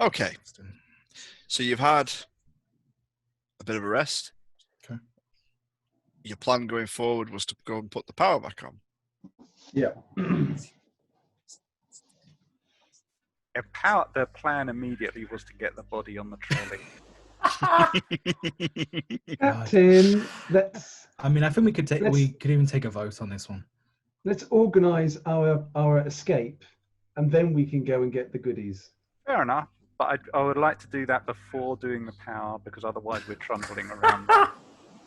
Okay. So you've had a bit of a rest. Okay. Your plan going forward was to go and put the power back on. Yeah. The plan immediately was to get the body on the trolley. Captain, let's I mean, I think we could take. Let's- We could even take a vote on this one. organise our escape, and then we can go and get the goodies. Fair enough, but I would like to do that before doing the power, because otherwise we're trundling around.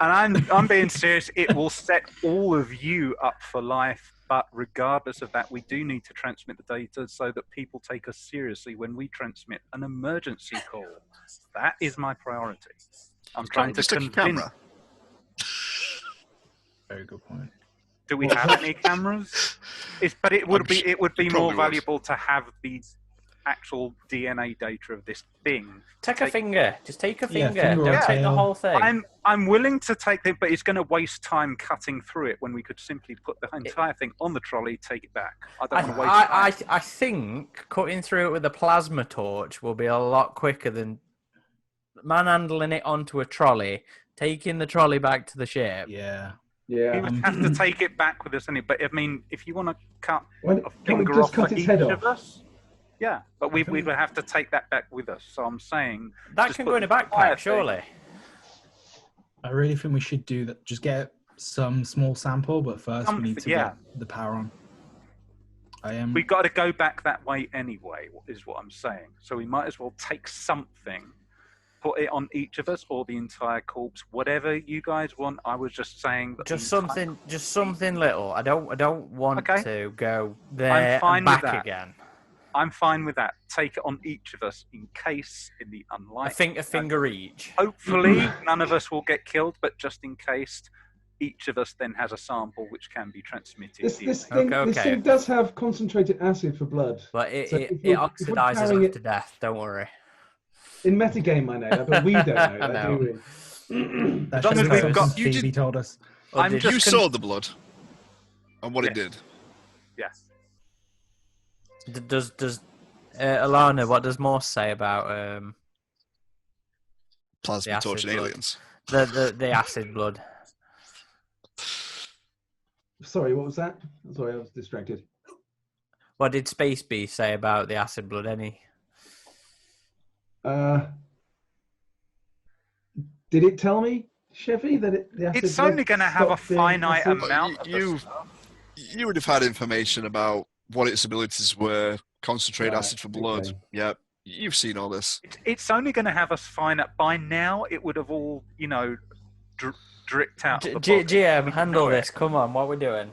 And I'm being serious. It will set all of you up for life. But regardless of that, we do need to transmit the data so that people take us seriously when we transmit an emergency call. That is my priority. I'm trying to Just take a convince. camera. Very good point. Do we have any cameras? But it would be more probably would. valuable to have the actual DNA data of this thing. Take a finger. Just take a Yeah, finger. finger or Don't take the tail. whole thing. I'm willing to take it, but it's going to waste time cutting through it when we could simply put the entire thing on the trolley, take it back. I don't want to waste time. I think cutting through it with a plasma torch will be a lot quicker than manhandling it onto a trolley, taking the trolley back to the ship. Yeah. We Yeah. would have to take it back with us anyway. But I mean, if you want to cut Why a can't we finger just off cut for its each head of off? us, yeah. But we would have to take that back with us. So I'm saying That just can put go in a the entire backpack, thing- surely. I really think we should do that. Just get some small sample, but first we need to get the power on. We got to go back that way anyway, is what I'm saying. So we might as well take something, put it on each of us or the entire corpse, whatever you guys want. I was just saying that Just something little. I don't want to go there I'm fine and with back that. again. I'm fine with that. Take it on each of us in case, in the I unlikely. think a finger each. Hopefully, none of us will get killed, but just in case, each of us then has a sample which can be transmitted. This DNA. thing does have concentrated acid for blood. But So it if we're oxidizes carrying after death. Don't worry. In metagame, I know that, but we don't know that, No. do we? That's As long just as we've something got- Stevie told us. I'm did just You saw the blood and what it Yes. did. Yes. Does Alana? What does Morse say about Plasma The acid torch and blood. aliens. the acid blood? Sorry, what was that? Sorry, I was distracted. What did Space Beast say about the acid blood? Did it tell me, Chevy, that the acid It's blood only going to have a stopped being finite acid? amount of the You- stuff. You would have had information about what its abilities were, concentrate Right, acid for blood. okay. Yep. You've seen all this. It's only going to have a finite. By now, it would have all, dripped out. of the body. GM, handle know this. Come on, what we doing?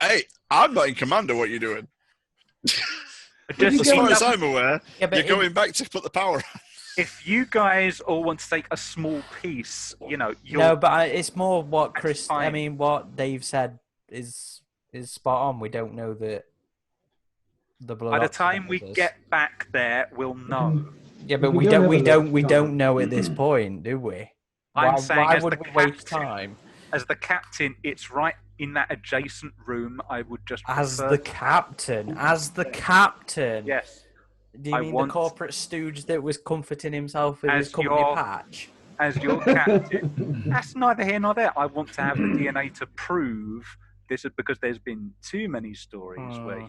Hey, I'm not in command of what you're doing. Just As far enough- as I'm aware, Yeah, but you're going back to put the power on. if you guys all want to take a small piece, you're No, but it's more what That's Chris. fine. I mean, what Dave said is spot on. We don't know that the blood. by the time we oxidizes. get back there, we'll know. Yeah, but We we can don't. go We have a look, don't. We can't don't we? know at this point, do we? I'm Why, saying why as would the we waste captain- time? As the captain, it's right in that adjacent room. I would just As prefer the to- captain. As the captain. Yes, Do you I mean want- the corporate stooge that was comforting himself with As his company your- patch? as your captain. That's neither here nor there. I want to have the DNA to prove this, is because there's been too many stories where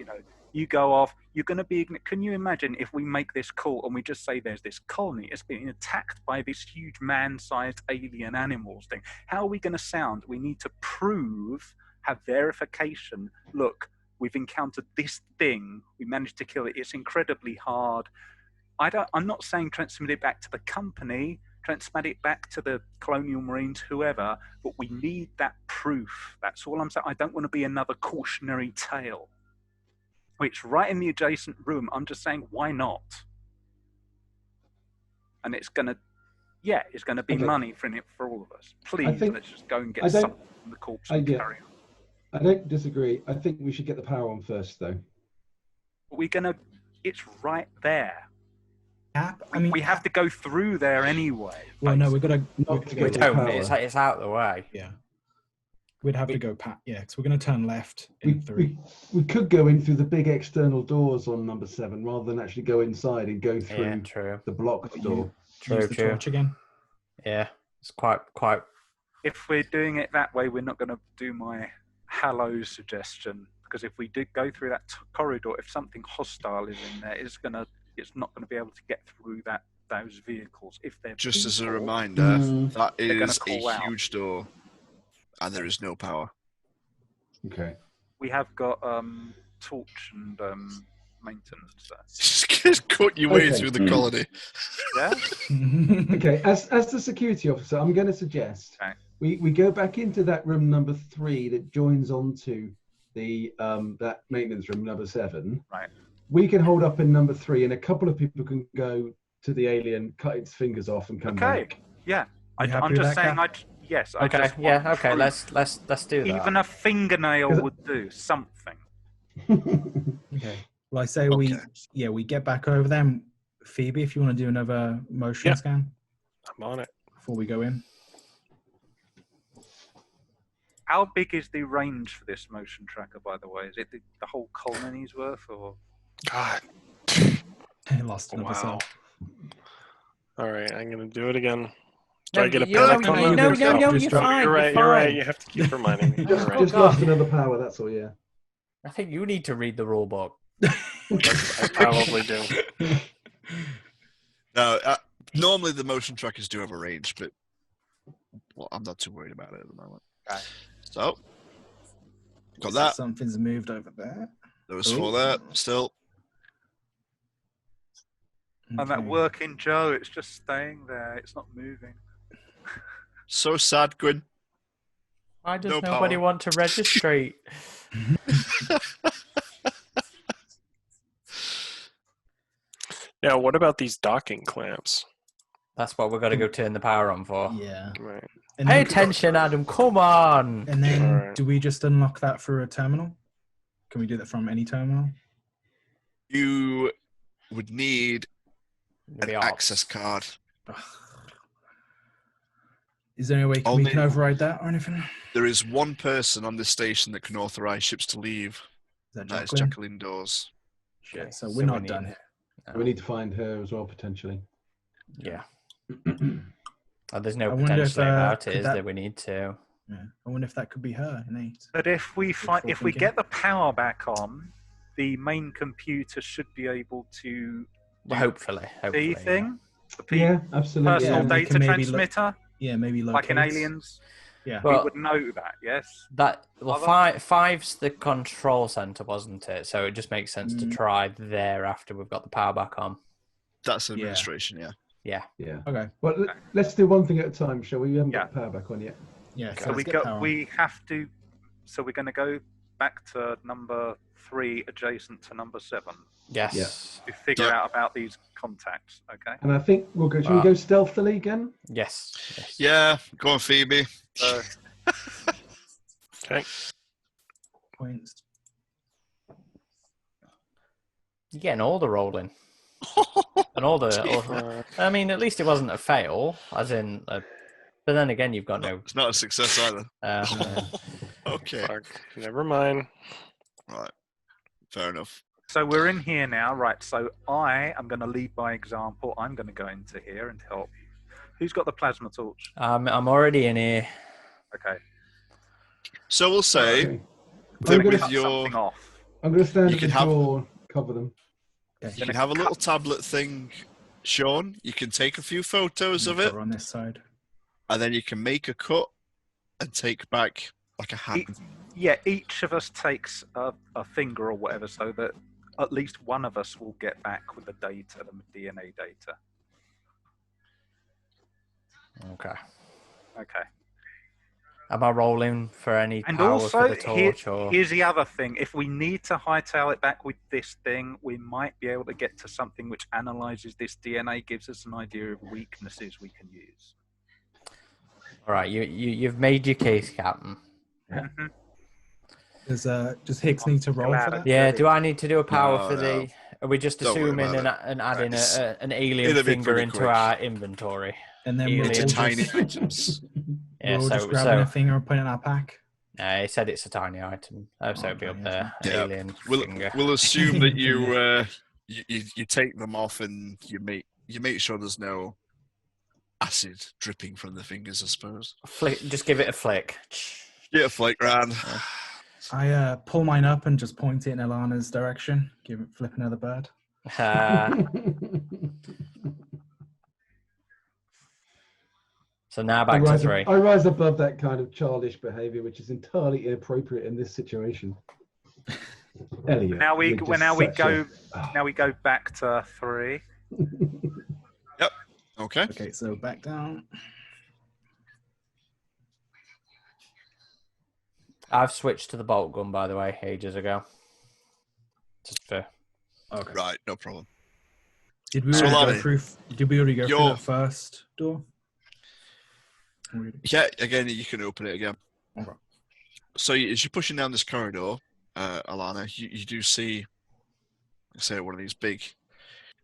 you go off. You're going to be. Can you imagine if we make this call and we just say there's this colony, it's being attacked by this huge man-sized alien animals thing? How are we going to sound? We need to prove, have verification. Look, we've encountered this thing. We managed to kill it. It's incredibly hard. I'm not saying transmit it back to the company, transmit it back to the Colonial Marines, whoever, but we need that proof. That's all I'm saying. I don't want to be another cautionary tale. It's right in the adjacent room. I'm just saying, why not? And it's going to, it's going to be Okay. money for it for all of us. Please, think- let's just go and I get don't- something from the corpse and yeah. carry on. I don't disagree. I think we should get the power on first, though. We're going to, it's right there. Cap? I mean, We have to go through there anyway. well, no, we've got to. Not to We get the don't. power. It's out of the way. Yeah. We'd have to go because we're going to turn left in 3. We could go in through the big external doors on number 7 rather than actually go inside and go through the blocked door. Use the torch again. Yeah, it's quite. If we're doing it that way, we're not going to do my Hallows suggestion, because if we do go through that corridor, if something hostile is in there, it's not going to be able to get through those vehicles. If they're Just as a people, reminder, that they're is gonna a call out. huge door, and there is no power. Okay. we have got torch and maintenance there. Just cut your way Okay. through the colony. Yeah. Okay, as the security officer, I'm going to suggest we go back into that room number 3 that joins onto the that maintenance room number 7. Right. We can hold up in number 3, and a couple of people can go to the alien, cut its fingers off, and come back. Yeah. You happy I'm with just that, saying. Gav? Yes. Okay. I just Yeah. want Okay. proof. Let's do that. Even a fingernail would do something. Okay. Well, I say we get back over them. Phoebe, if you want to do another motion scan I'm on it. before we go in. How big is the range for this motion tracker, by the way? Is it the whole colony's worth, or? God. Lost another soul. All right, I'm gonna do it again. Do No, I get a no, panic on no, that? no, no, you're fine. You're right. You're You're right. fine. You have to keep reminding me. Just, You're right. just lost another power, that's all, yeah. I think you need to read the rule book. I probably do. No, normally the motion trackers do have a range, but I'm not too worried about it at the moment. Okay. So, got that. Something's moved over there. There was 4 there. Still, And that Okay. working Joe, it's just staying there. It's not moving. so sad, Gwyn. Why does No nobody power. want to registrate? Yeah. What about these docking clamps? That's what we're going to go turn the power on for. Yeah. Right. And Pay then, attention, Adam. Come on. and then Alright. do we just unlock that through a terminal? Can we do that from any terminal? You would need an Maybe off. access card. Is there any way we Only- can override that or anything? Is There is one person on this station that can authorize ships to leave. that That is Jacqueline? Jacqueline Dawes. Shit, so So we're we not need- done here. We need to find her as well, potentially. Yeah. Oh, there's no I wonder if, potential about could it, is that- there? We need to. Yeah. I wonder if that could be her, Nate. But if we Wishful if we thinking. get the power back on, the main computer should be able to Well, hopefully. the yeah. thing, the Yeah, absolutely. personal Yeah, and they data can maybe look- transmitter, Yeah, maybe like in locates. Aliens. Yeah. Well, we would know that. Yes. Five's the control center, wasn't it? So it just makes sense to try there after we've got the power back on. That's administration, Yeah. Yeah. Okay. Well, let's do one thing at a time, shall we? We haven't Yeah. got the power back on yet. Yeah. So let's we get go. power on. We have to. So we're going to go back to number 3, adjacent to number 7, Yes. to figure Yeah. out about these contacts. Okay. And I think we'll go. Should we go stealthily again? Yes. Yeah, go on, Phoebe. So Okay. Points. You're getting all the rolling. And all the. I mean, at least it wasn't a fail, as in. But then again, you've got no. It's not a success either. Okay. Fuck. Never mind. Right. Fair enough. So we're in here now, right? So I am going to lead by example. I'm going to go into here and help. Who's got the plasma torch? I'm already in here. Okay. So we'll say Okay. that I'm gonna with Cut your, something off. I'm going to stand You at the can have- door, cover them. you can have a little tablet thing, Sean. You can take a few photos of it, Cover on this side. and then you can make a cut and take back like a hand. Yeah, each of us takes a finger or whatever, so that at least one of us will get back with the data, the DNA data. Okay. Okay. Am I rolling for any And power also, for the torch? Or... here's the other thing. If we need to hightail it back with this thing, we might be able to get to something which analyzes this DNA, gives us an idea of weaknesses we can use. All right, you've made your case, Captain. Mhm. Does Higgs need to roll for that? Yeah, do I need to do a power No, for the... no. Are we just Don't worry assuming about and adding It's- an alien it'll be finger pretty into quick. our inventory? And then Alien. we'll It's all tiny just, items. Yeah, we'll all so, just grabbing so a finger and putting it in our pack. He said it's a tiny item. So it'll be up there. Yeah. Alien finger. We'll assume that you take them off and you make sure there's no acid dripping from the fingers, I suppose. Just give it a flick. Yeah, a flick round. I pull mine up and just point it in Alana's direction. Flip another bird. So now back to 3. I rise above that kind of childish behaviour, which is entirely inappropriate in this situation. Elliot, now we go back to 3. Yep. Okay. Okay, so back down. I've switched to the bolt gun, by the way, ages ago. Just for... Okay. Right, no problem. Did we already go through that first door? Yeah, again, you can open it again. Okay. So as you're pushing down this corridor, Alana, you do see, say, one of these big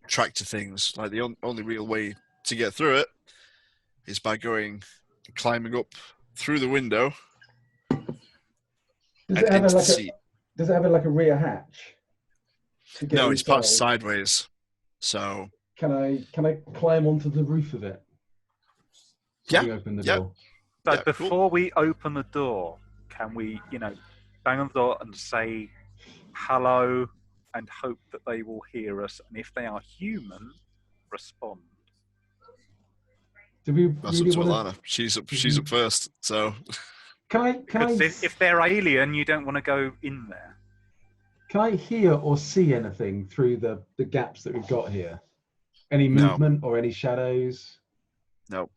tractor things. Like the only real way to get through it is by climbing up through the window. Does it have like a rear hatch? No, it's part sideways. So can I climb onto the roof of it? Yeah. Open the door. So before we open the door, can we, bang on the door and say hello and hope that they will hear us, and if they are human, respond. Do we That's really up to wanna... Alana. She's up first. So if they're alien, you don't want to go in there. Can I hear or see anything through the gaps that we've got here? Any movement or any shadows? No.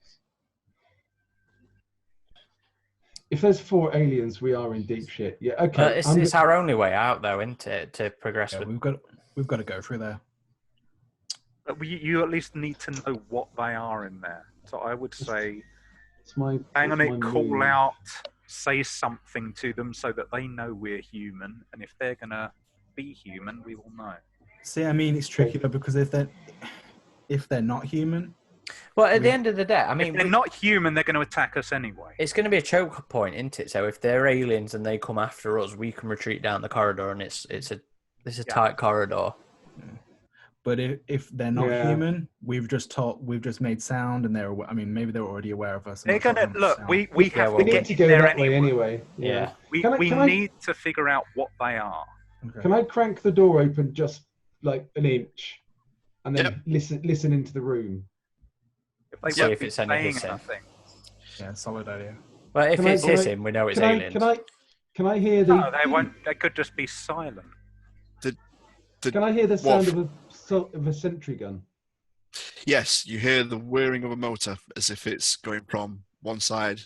If there's 4 aliens, we are in deep shit. Yeah, okay. It's our only way out, though, isn't it? To progress with. We've got to go through there. But you at least need to know what they are in there. So I would say, hang on it, call out, say something to them so that they know we're human, and if they're gonna be human, we will know. See, I mean, it's tricky though, because if they're not human. Well, at the end of the day, I mean, if they're not human, they're going to attack us anyway. It's going to be a choke point, isn't it? So if they're aliens and they come after us, we can retreat down the corridor, and it's a tight corridor. But if they're not human, we've just made sound, and maybe they're already aware of us. They're going to look. We have to need get to go there that way anyway. Yeah. We need to figure out what they are. Okay. Can I crank the door open just like an inch, and then listen into the room? If it's any hissing. Yeah, solid idea. Well, if it's hissing, we know it's aliens. Can I hear the? No, they won't. They could just be silent. Can I hear the sound of a sentry gun? Yes, you hear the whirring of a motor as if it's going from one side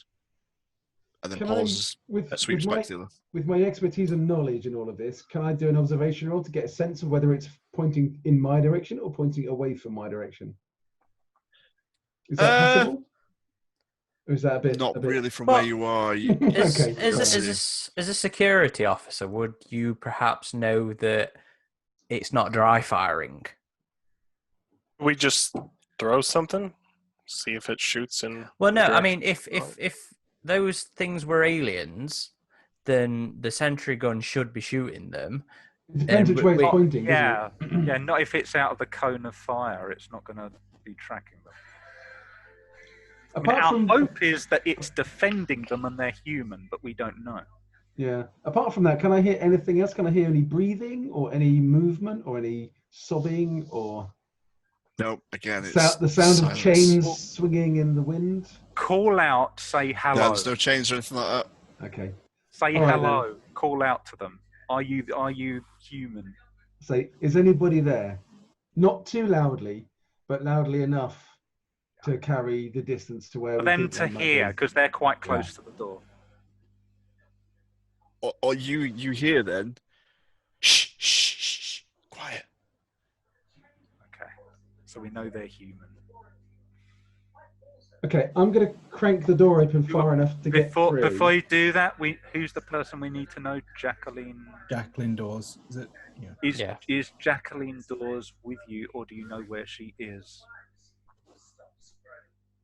and then pauses, sweeps back to the other. With my expertise and knowledge in all of this, can I do an observation roll to get a sense of whether it's pointing in my direction or pointing away from my direction? Is that possible? Or is that a bit... Not really from where you are. As a security officer, would you perhaps know that it's not dry firing? We just throw something, see if it shoots in... Well, no, I mean, if those things were aliens, then the sentry gun should be shooting them. It depends which way it's pointing. Yeah, not if it's out of the cone of fire. It's not going to be tracking them. Our hope is that it's defending them and they're human, but we don't know. Yeah. Apart from that, can I hear anything else? Can I hear any breathing or any movement or any sobbing or... No, again, it's the sound silence. Of chains swinging in the wind? Call out, say hello. No, there's no chains or anything like that. Okay. Say hello. Call out to them. Are you human? Say, is anybody there? Not too loudly, but loudly enough to carry the distance to where for them to hear, because they're quite close to the door. Or you hear then, shh, shh, shh, quiet. Okay, so we know they're human. Okay, I'm going to crank the door open far enough to get through. Before you do that, who's the person we need to know? Jacqueline Dawes. Is it? Yeah. Is Jacqueline Dawes with you, or do you know where she is?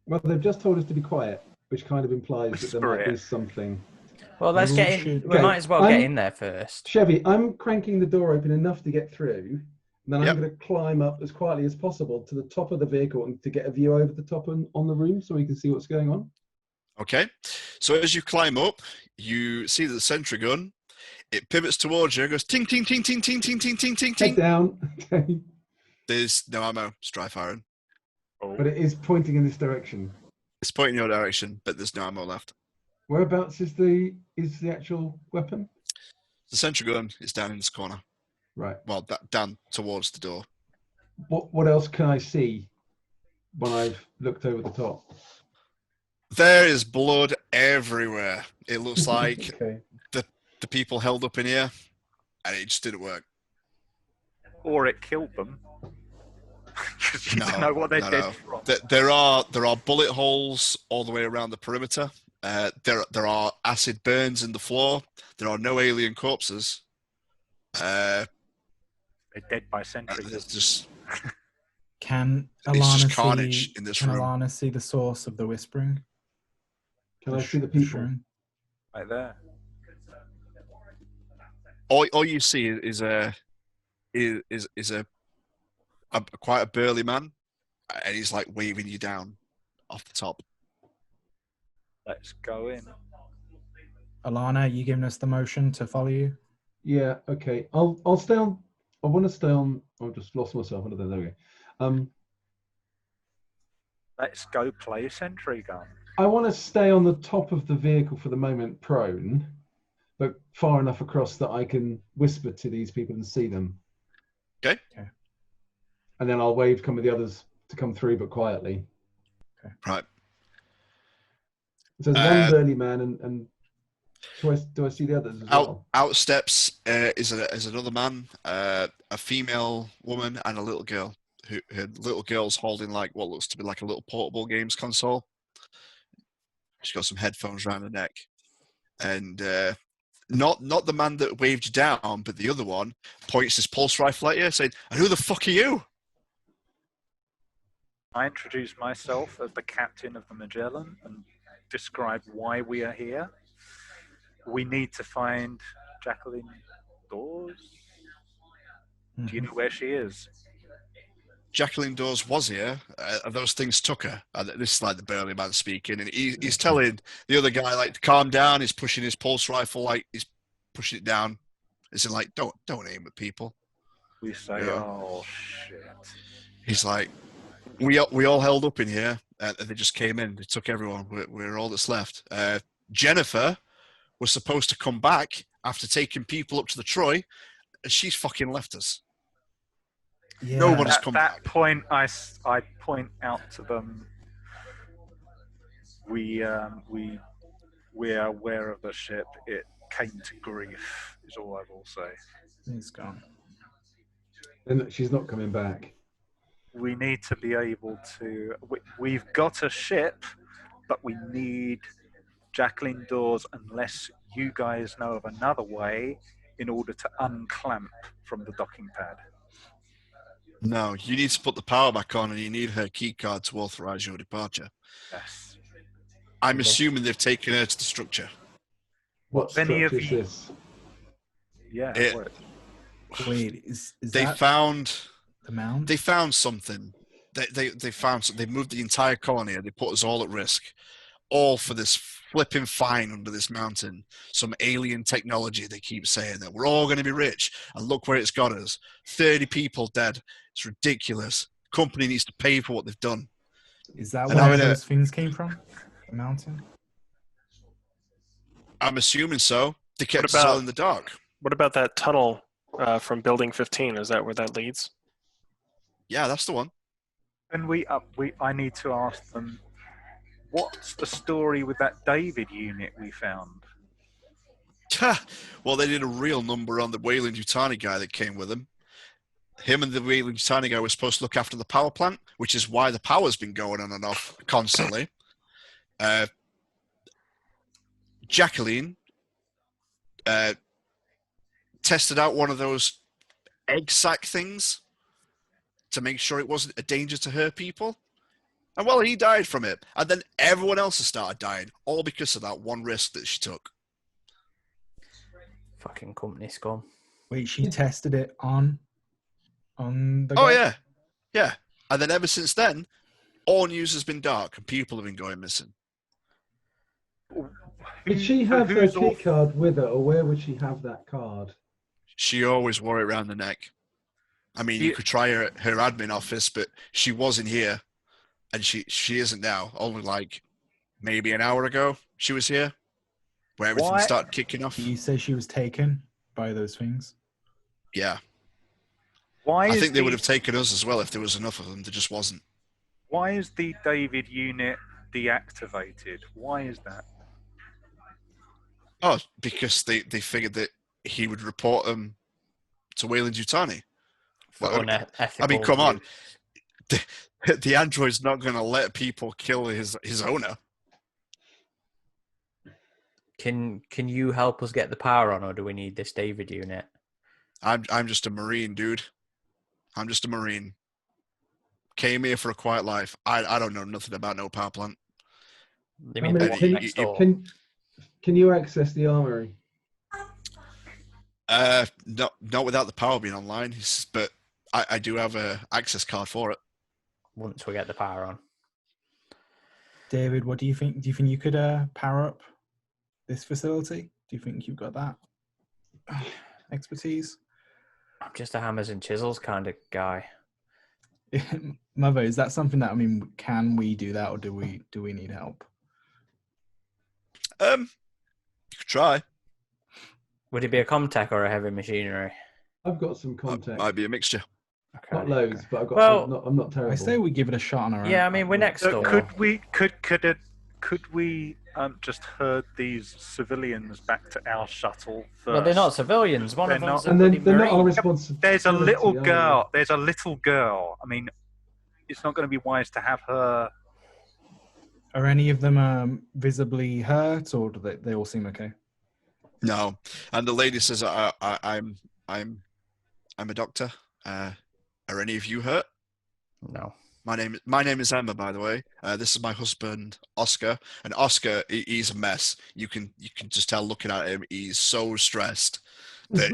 Well, they've just told us to be quiet, which kind of implies that there might be something. Well, let's Maybe get we in. should- We Okay, might as well get I'm- in there first. Chevy, I'm cranking the door open enough to get through. And then Yep. I'm going to climb up as quietly as possible to the top of the vehicle and to get a view over the top and on the room so we can see what's going on. Okay. So as you climb up, you see the sentry gun. It pivots towards you and goes ting, ting, ting, ting, ting, ting, ting, ting, ting, Head ting. down. Okay. There's no ammo. It's dry firing. Oh, But it is pointing in this direction. It's pointing your direction, but there's no ammo left. Whereabouts is the actual weapon? The sentry gun is down in this corner. Right. Well, down towards the door. What else can I see when I've looked over the top? There is blood everywhere. It looks like Okay. the people held up in here, and it just didn't work. or it killed them. 'Cause you don't know what they're dead from. There are bullet holes all the way around the perimeter. There are acid burns in the floor. There are no alien corpses. They're dead by centuries. There's just Can It's just Alana carnage see? in this Can room. Alana see the source of the whispering? Can I see the people? shroom? Right there. all you see is a quite a burly man, and he's like waving you down off the top. Let's go in. Alana, you giving us the motion to follow you? Yeah. Okay. I'll stay on. I want to stay on. I just lost myself. There we go. Let's go play a sentry gun. I want to stay on the top of the vehicle for the moment, prone, but far enough across that I can whisper to these people and see them. Okay. And then I'll wave some of the others to come through, but quietly. Right. So there's one burly man, and do I see the others as well? Out steps is another man, a female woman, and a little girl. Her little girl's holding like what looks to be like a little portable games console. She's got some headphones around her neck, and not the man that waved you down, but the other one points his pulse rifle at you, saying, "And who the fuck are you?" I introduce myself as the captain of the Magellan and describe why we are here. We need to find Jacqueline Dawes. Do you know where she is? Jacqueline Dawes was here. Those things took her. This is like the burly man speaking, and he's telling the other guy like to calm down. He's pushing his pulse rifle, like he's pushing it down. It's like don't aim at people. We say, Yeah. oh shit. He's like, we all held up in here, and they just came in. They took everyone. We're all that's left. Jennifer was supposed to come back after taking people up to the Troy, and she's fucking left us. Yeah. Nobody's At come that back. point, I point out to them. We are aware of the ship. It came to grief. Is all I will say. He's gone. And she's not coming back. We need to be able to. We've got a ship, but we need Jacqueline Dawes, unless you guys know of another way, in order to unclamp from the docking pad. No, you need to put the power back on, and you need her key card to authorize your departure. Yes. I'm assuming they've taken her to the structure. What Any of structure is you- this? Yeah. It- what- Wait, is They that found the mound? they found something. They found something. They moved the entire colony, and they put us all at risk, all for this flipping fine under this mountain. Some alien technology. They keep saying that we're all going to be rich, and look where it's got us. 30 people dead. It's ridiculous. Company needs to pay for what they've done. Is that And where I'm those things came from? The mountain? I'm assuming so. They kept us about- all in the dark. What about that tunnel from Building 15? Is that where that leads? Yeah, that's the one. And I need to ask them, what's the story with that David unit we found? Well, they did a real number on the Weyland-Yutani guy that came with him. Him and the Weyland-Yutani guy were supposed to look after the power plant, which is why the power's been going on and off constantly. Jacqueline tested out one of those egg sac things to make sure it wasn't a danger to her people. And well, he died from it. And then everyone else has started dying, all because of that one risk that she took. Fucking company scum. Wait, she tested it on the Oh guy? yeah. And then ever since then, all news has been dark and people have been going missing. Did she have her key card with her, or where would she have that card? She always wore it around the neck. I mean, you could try her at her admin office, but she wasn't here, and she isn't now. Only like maybe an hour ago she was here, where everything started kicking off. Do you say she was taken by those things? Yeah. Why I think they would have taken us as well if there was enough of them. There just wasn't. Why is the David unit deactivated? Why is that? Oh, because they figured that he would report them to Weyland-Yutani. For I mean, come on. The android's not going to let people kill his owner. Can you help us get the power on, or do we need this David unit? I'm just a Marine, dude. I'm just a Marine. Came here for a quiet life. I don't know nothing about no power plant. You mean the one next door? Can you access the armory? Not without the power being online, but I do have a access card for it. Once we get the power on. David, what do you think? Do you think you could power up this facility? Do you think you've got that expertise? I'm just a hammers and chisels kind of guy. Mother, is that something that, I mean, can we do that, or do we need help? You could try. Would it be a Comtech or a heavy machinery? I've got some contact. Might be a mixture. Okay. Not loads, but I've got. Well, I'm not terrible. I say we give it a shot on our own. Yeah, I mean, we're next door. Could we just herd these civilians back to our shuttle first? Well, they're not civilians. One of them's a and bloody they're not our Marine. responsibility. There's a little girl. There's a little girl. I mean, it's not going to be wise to have her. Are any of them visibly hurt, or do they all seem okay? No, and the lady says, "I'm a doctor. Are any of you hurt?" No. My name is Emma, by the way. This is my husband, Oscar. And Oscar, he's a mess. You can just tell looking at him, he's so stressed that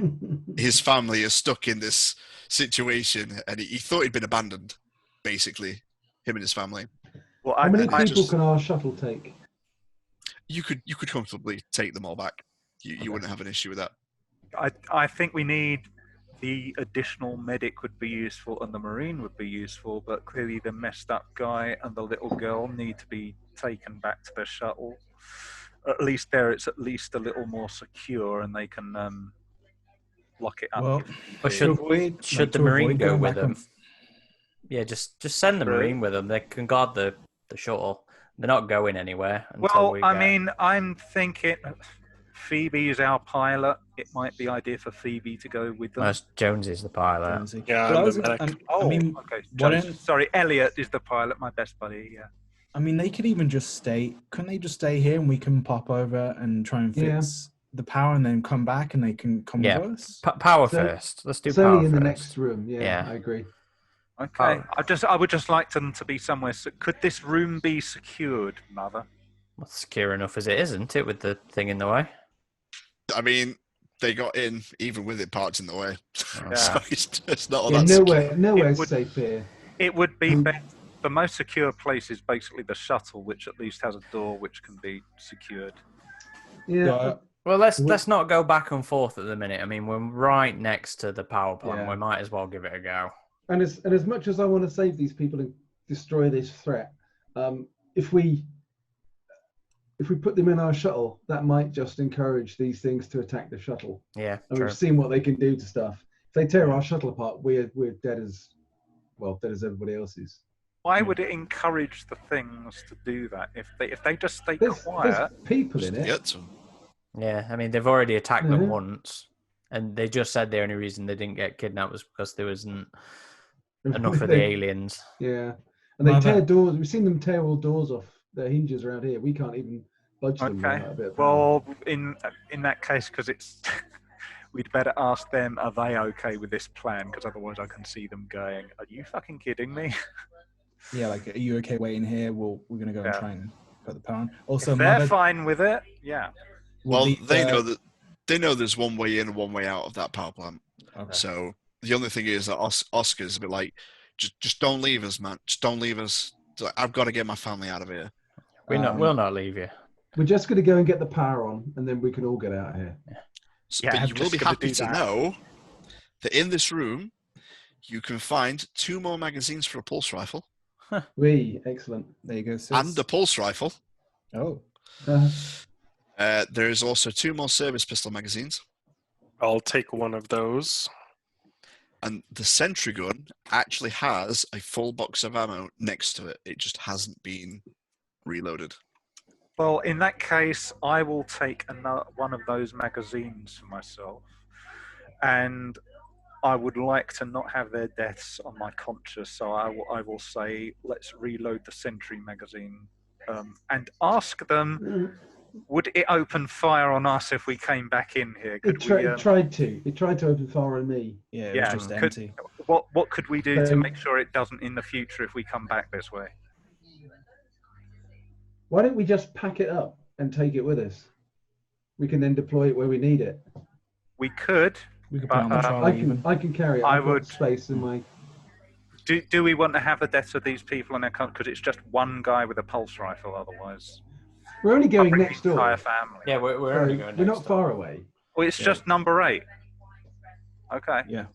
his family is stuck in this situation, and he thought he'd been abandoned, basically, him and his family. Well, how many people can our shuttle take? You could comfortably take them all back. You wouldn't have an issue with that. I think we need the additional medic would be useful and the Marine would be useful, but clearly the messed up guy and the little girl need to be taken back to the shuttle. At least there, it's at least a little more secure, and they can lock it up. Well, but should the Marine go with them? Yeah, just send the Marine with them. They can guard the shuttle. They're not going anywhere. Well, I mean, I'm thinking Phoebe is our pilot. It might be idea for Phoebe to go with them. Jones is the pilot. Jonesy. Yeah, okay. Sorry, Elliot is the pilot, my best buddy, yeah. I mean, they could even just stay. Couldn't they just stay here and we can pop over and try and fix the power and then come back and they can come with us? Power first. Let's do it's power only in first. the next room. Yeah, I agree. Okay. I would just like them to be somewhere. Could this room be secured, Mother? Well, secure enough as it isn't it, with the thing in the way? I mean, they got in even with it parked in the way. Yeah. So it's not all that nowhere safe here. It would be best. The most secure place is basically the shuttle, which at least has a door which can be secured. Yeah. Well, let's not go back and forth at the minute. I mean, we're right next to the power plant. Yeah. We might as well give it a go. And as much as I want to save these people and destroy this threat, if we put them in our shuttle, that might just encourage these things to attack the shuttle. Yeah, and true. we've seen what they can do to stuff. If they tear our shuttle apart, we're dead as everybody else is. Why would it encourage the things to do that if they just stay quiet? There's people in it. Yeah, I mean they've already attacked them once, and they just said the only reason they didn't get kidnapped was because there wasn't enough of the aliens. Yeah, and they tear doors. We've seen them tear all doors off their hinges around here. We can't even budge them. Okay. A bit Well, in that case, because it's, we'd better ask them. Are they okay with this plan? Because otherwise, I can see them going. Are you fucking kidding me? Yeah, like, are you okay waiting here? We're gonna go and try and put the power on. Also, if they're fine with it, yeah. Well, they know they know there's one way in and one way out of that power plant. Okay. So the only thing is that Oscar's a bit like, just don't leave us, man. Just don't leave us. It's like, I've got to get my family out of here. We'll not leave you. We're just going to go and get the power on, and then we can all get out of here. So, Yeah, but I'm you will just be gonna happy do to that. know that in this room, you can find 2 more magazines for a pulse rifle Excellent. There you go, sis. and a pulse rifle. Oh. There is also 2 more service pistol magazines. I'll take one of those. And the sentry gun actually has a full box of ammo next to it. It just hasn't been reloaded. Well, in that case, I will take one of those magazines for myself, and I would like to not have their deaths on my conscience. So I will say, let's reload the sentry magazine, and ask them, would it open fire on us if we came back in here? It tried to open fire on me. Yeah, it Yeah, was just empty. What could we do to Um, make sure it doesn't in the future if we come back this way? Why don't we just pack it up and take it with us? We can then deploy it where we need it. We could. We could put it on the But, trolley even. I can carry it. I I've got would- space in my. Do we want to have the deaths of these people in our country? Because it's just one guy with a pulse rifle. Otherwise, We're only going covering next the entire door. family. Yeah, we're So already going. we're next not door. far away. Well, it's Yeah. just number 8. Okay, Yeah,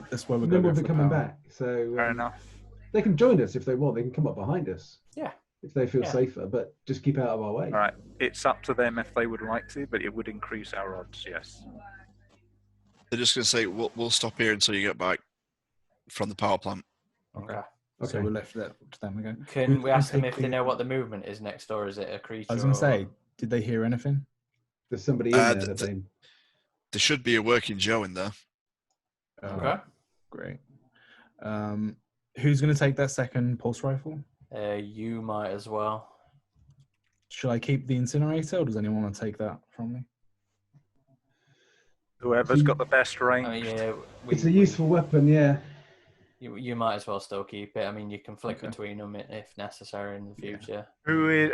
that's where we're And then going. we'll for be the coming power. back. So fair enough. they can join us if they want. They can come up behind us. Yeah. If they feel Yeah. safer, but just keep out of our way. All right, it's up to them if they would like to, but it would increase our odds. Yes. They're just going to say, we'll stop here until you get back from the power plant. Okay. So Okay. we left that to them again. Can Who's we gonna ask them take if they know what the movement is next door? Is it a creature? I was going to say, or- did they hear anything? There's somebody in there that they. There should be a working Joe in there. Okay. Great. Who's going to take that second pulse rifle? You might as well. Should I keep the incinerator, or does anyone want to take that from me? Whoever's got the best range. I mean, yeah, It's a useful weapon, yeah. You might as well still keep it. I mean, you can flick Okay. between them if necessary in the future.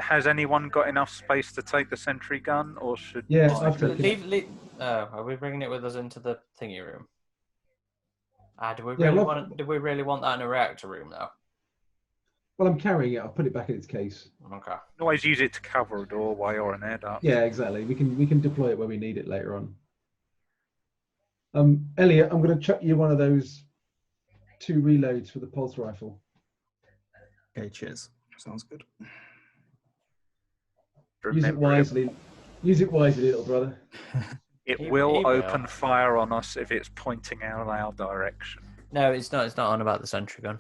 Has anyone got enough space to take the sentry gun, or should? Yeah, Oh, I've taken it. are we bringing it with us into the thingy room? Do we Yeah, really well- want? Do we really want that in a reactor room though? Well, I'm carrying it. I'll put it back in its case. Okay. Always use it to cover a doorway or an air duct. Yeah, exactly. We can deploy it where we need it later on. Elliot, I'm going to chuck you one of those 2 reloads for the pulse rifle. Okay, cheers. Sounds good. Use it wisely. Use it wisely, little brother. It He will will. open fire on us if it's pointing out our direction. No, it's not. It's not on about the sentry gun.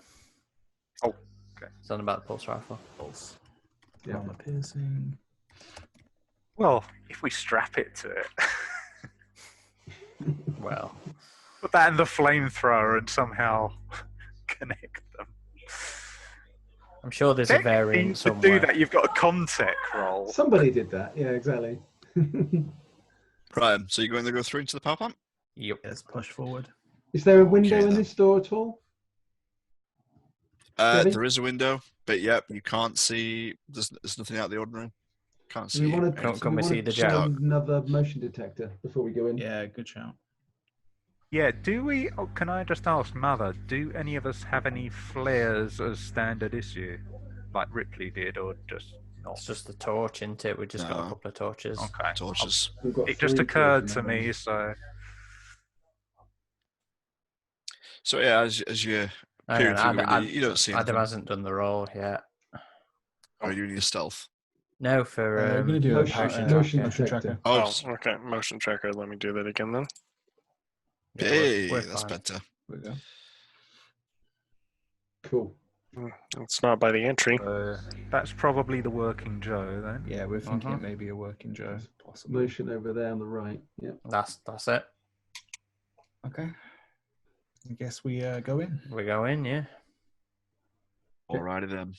Oh, okay. It's on about the pulse rifle. Pulse. Yeah. Armor piercing. Well, if we strap it to it, Well, put that in the flamethrower and somehow connect them. I'm sure there's a Technically, variant to somewhere. do that, you've got a contact roll. Somebody did that. Yeah, exactly. Right, so you're going to go through into the power plant? Yep. Yes, push forward. Is there a window in then. this door at all? Ready? There is a window, but yep, you can't see. There's nothing out of the ordinary. Can't Do we see. want to? Can we see the try Joe? another motion detector before we go in? Yeah, good shout. Yeah, do we? Oh, can I just ask, Mother? Do any of us have any flares as standard issue, like Ripley did, or just not? It's just the torch, isn't it? We just got a No. couple of torches. Okay. Torches. We've got It just 3 occurred torches to in that me, one. so So yeah, as you Hang peering on, through the window, you don't see Adam anything. hasn't done the roll yet. Or you need stealth. No, for We're going to do motion- a motion motion detector. tracker. Oh, Oh, okay. Motion tracker. Let me do that again then. yeah, hey, we're that's fine. better. There we go. Cool. It's not by the entry. that's probably the working Joe then. Yeah, we're thinking Mhm. it may be a working Joe, possibly. Motion over there on the right. Yeah. That's it. Okay. I guess we go in. We go in, yeah. Alrighty then.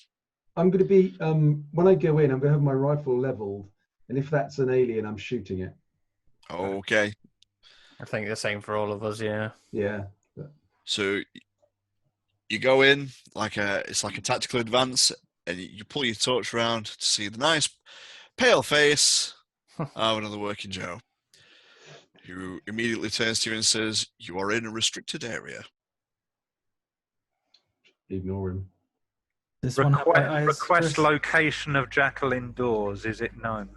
I'm going to be when I go in, I'm going to have my rifle leveled, and if that's an alien, I'm shooting it. Okay. I think the same for all of us, yeah. Yeah. So you go in it's like a tactical advance, and you pull your torch around to see the nice pale face of another working Joe, who immediately turns to you and says, "You are in a restricted area." Ignore him. This one have white eyes, Request Chris? location of Jacqueline Dawes. Is it known?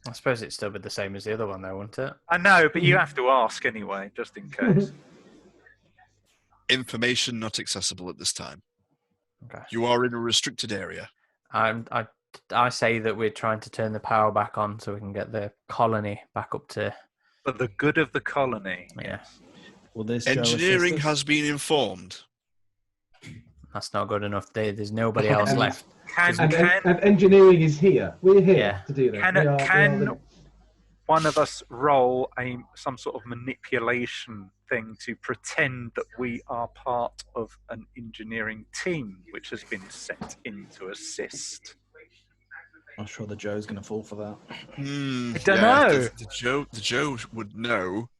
I suppose it'd still be the same as the other one, though, wouldn't it? I know, but you have to ask anyway, just in case. Information not accessible at this time. Okay. You are in a restricted area. I say that we're trying to turn the power back on so we can get the colony back up to. For the good of the colony. Yeah. Will this Joe Engineering assist us? has been informed. That's not good enough. There's nobody else And- left. And engineering is here. We're here Yeah. to do that. Can one of us roll some sort of manipulation thing to pretend that we are part of an engineering team which has been sent in to assist? I'm sure the Joe's going to fall for that. I don't know. The Joe would know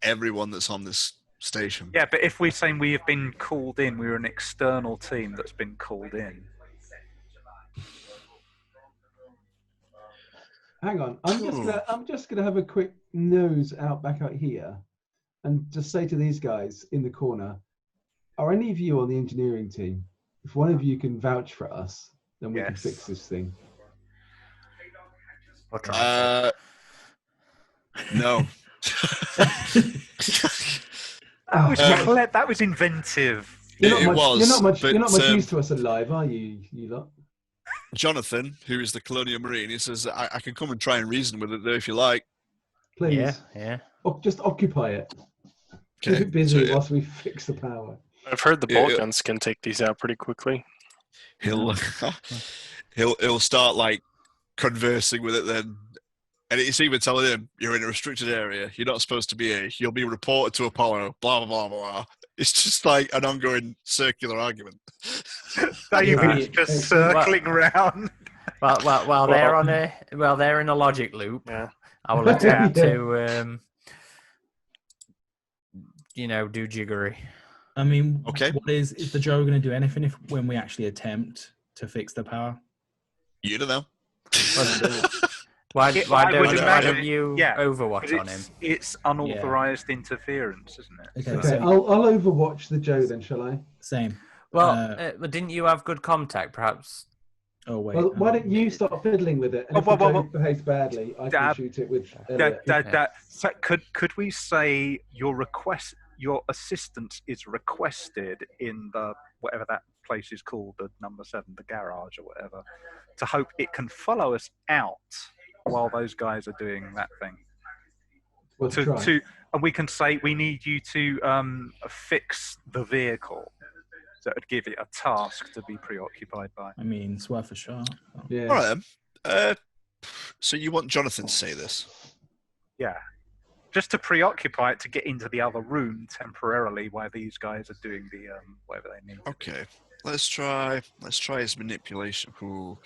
everyone that's on this station. Yeah, but if we're saying we have been called in, we're an external team that's been called in. Hang on, I'm just gonna have a quick nose back out here, and just say to these guys in the corner, are any of you on the engineering team? If one of you can vouch for us, then we can Yes. fix this thing. We'll try. No. That was inventive. It was, You're not much but, used to us alive, are you? You lot. Jonathan, who is the Colonial Marine, he says, I can come and try and reason with it there if you like. Please. Yeah. Just occupy it. Keep Okay. it busy So, whilst we fix the power. I've heard the Yeah, bolt guns can take these out pretty quickly. he'll start like conversing with it then. And it's even telling him, you're in a restricted area. You're not supposed to be here. You'll be reported to Apollo. Blah, blah, blah, blah. It's just like an ongoing circular argument. David's just circling round. While they're in a logic loop, Yeah. I will attempt Yeah. to, do jiggery. I mean, Okay. what is the Joe going to do anything when we actually attempt to fix the power? You don't know. Why I would don't imagine- you yeah, overwatch on him? It's unauthorized interference, isn't it? Okay, Okay, so I'll overwatch the Joe then, shall I? same. Well, didn't you have good contact? Perhaps. Oh wait. Well, why don't you start fiddling with it? And if the Joe behaves badly, I can Dad, shoot it with Elliot. So could we say your assistance is requested in the whatever that place is called, the number 7, the garage or whatever, to hope it can follow us out while those guys are doing that thing. We'll try. And we can say we need you to fix the vehicle. That would give it a task to be preoccupied by. I mean, it's worth a shot. Yeah. All right, then. So you want Jonathan to say this? Yeah. Just to preoccupy it to get into the other room temporarily while these guys are doing the whatever they need. Okay. Let's try his manipulation. Who?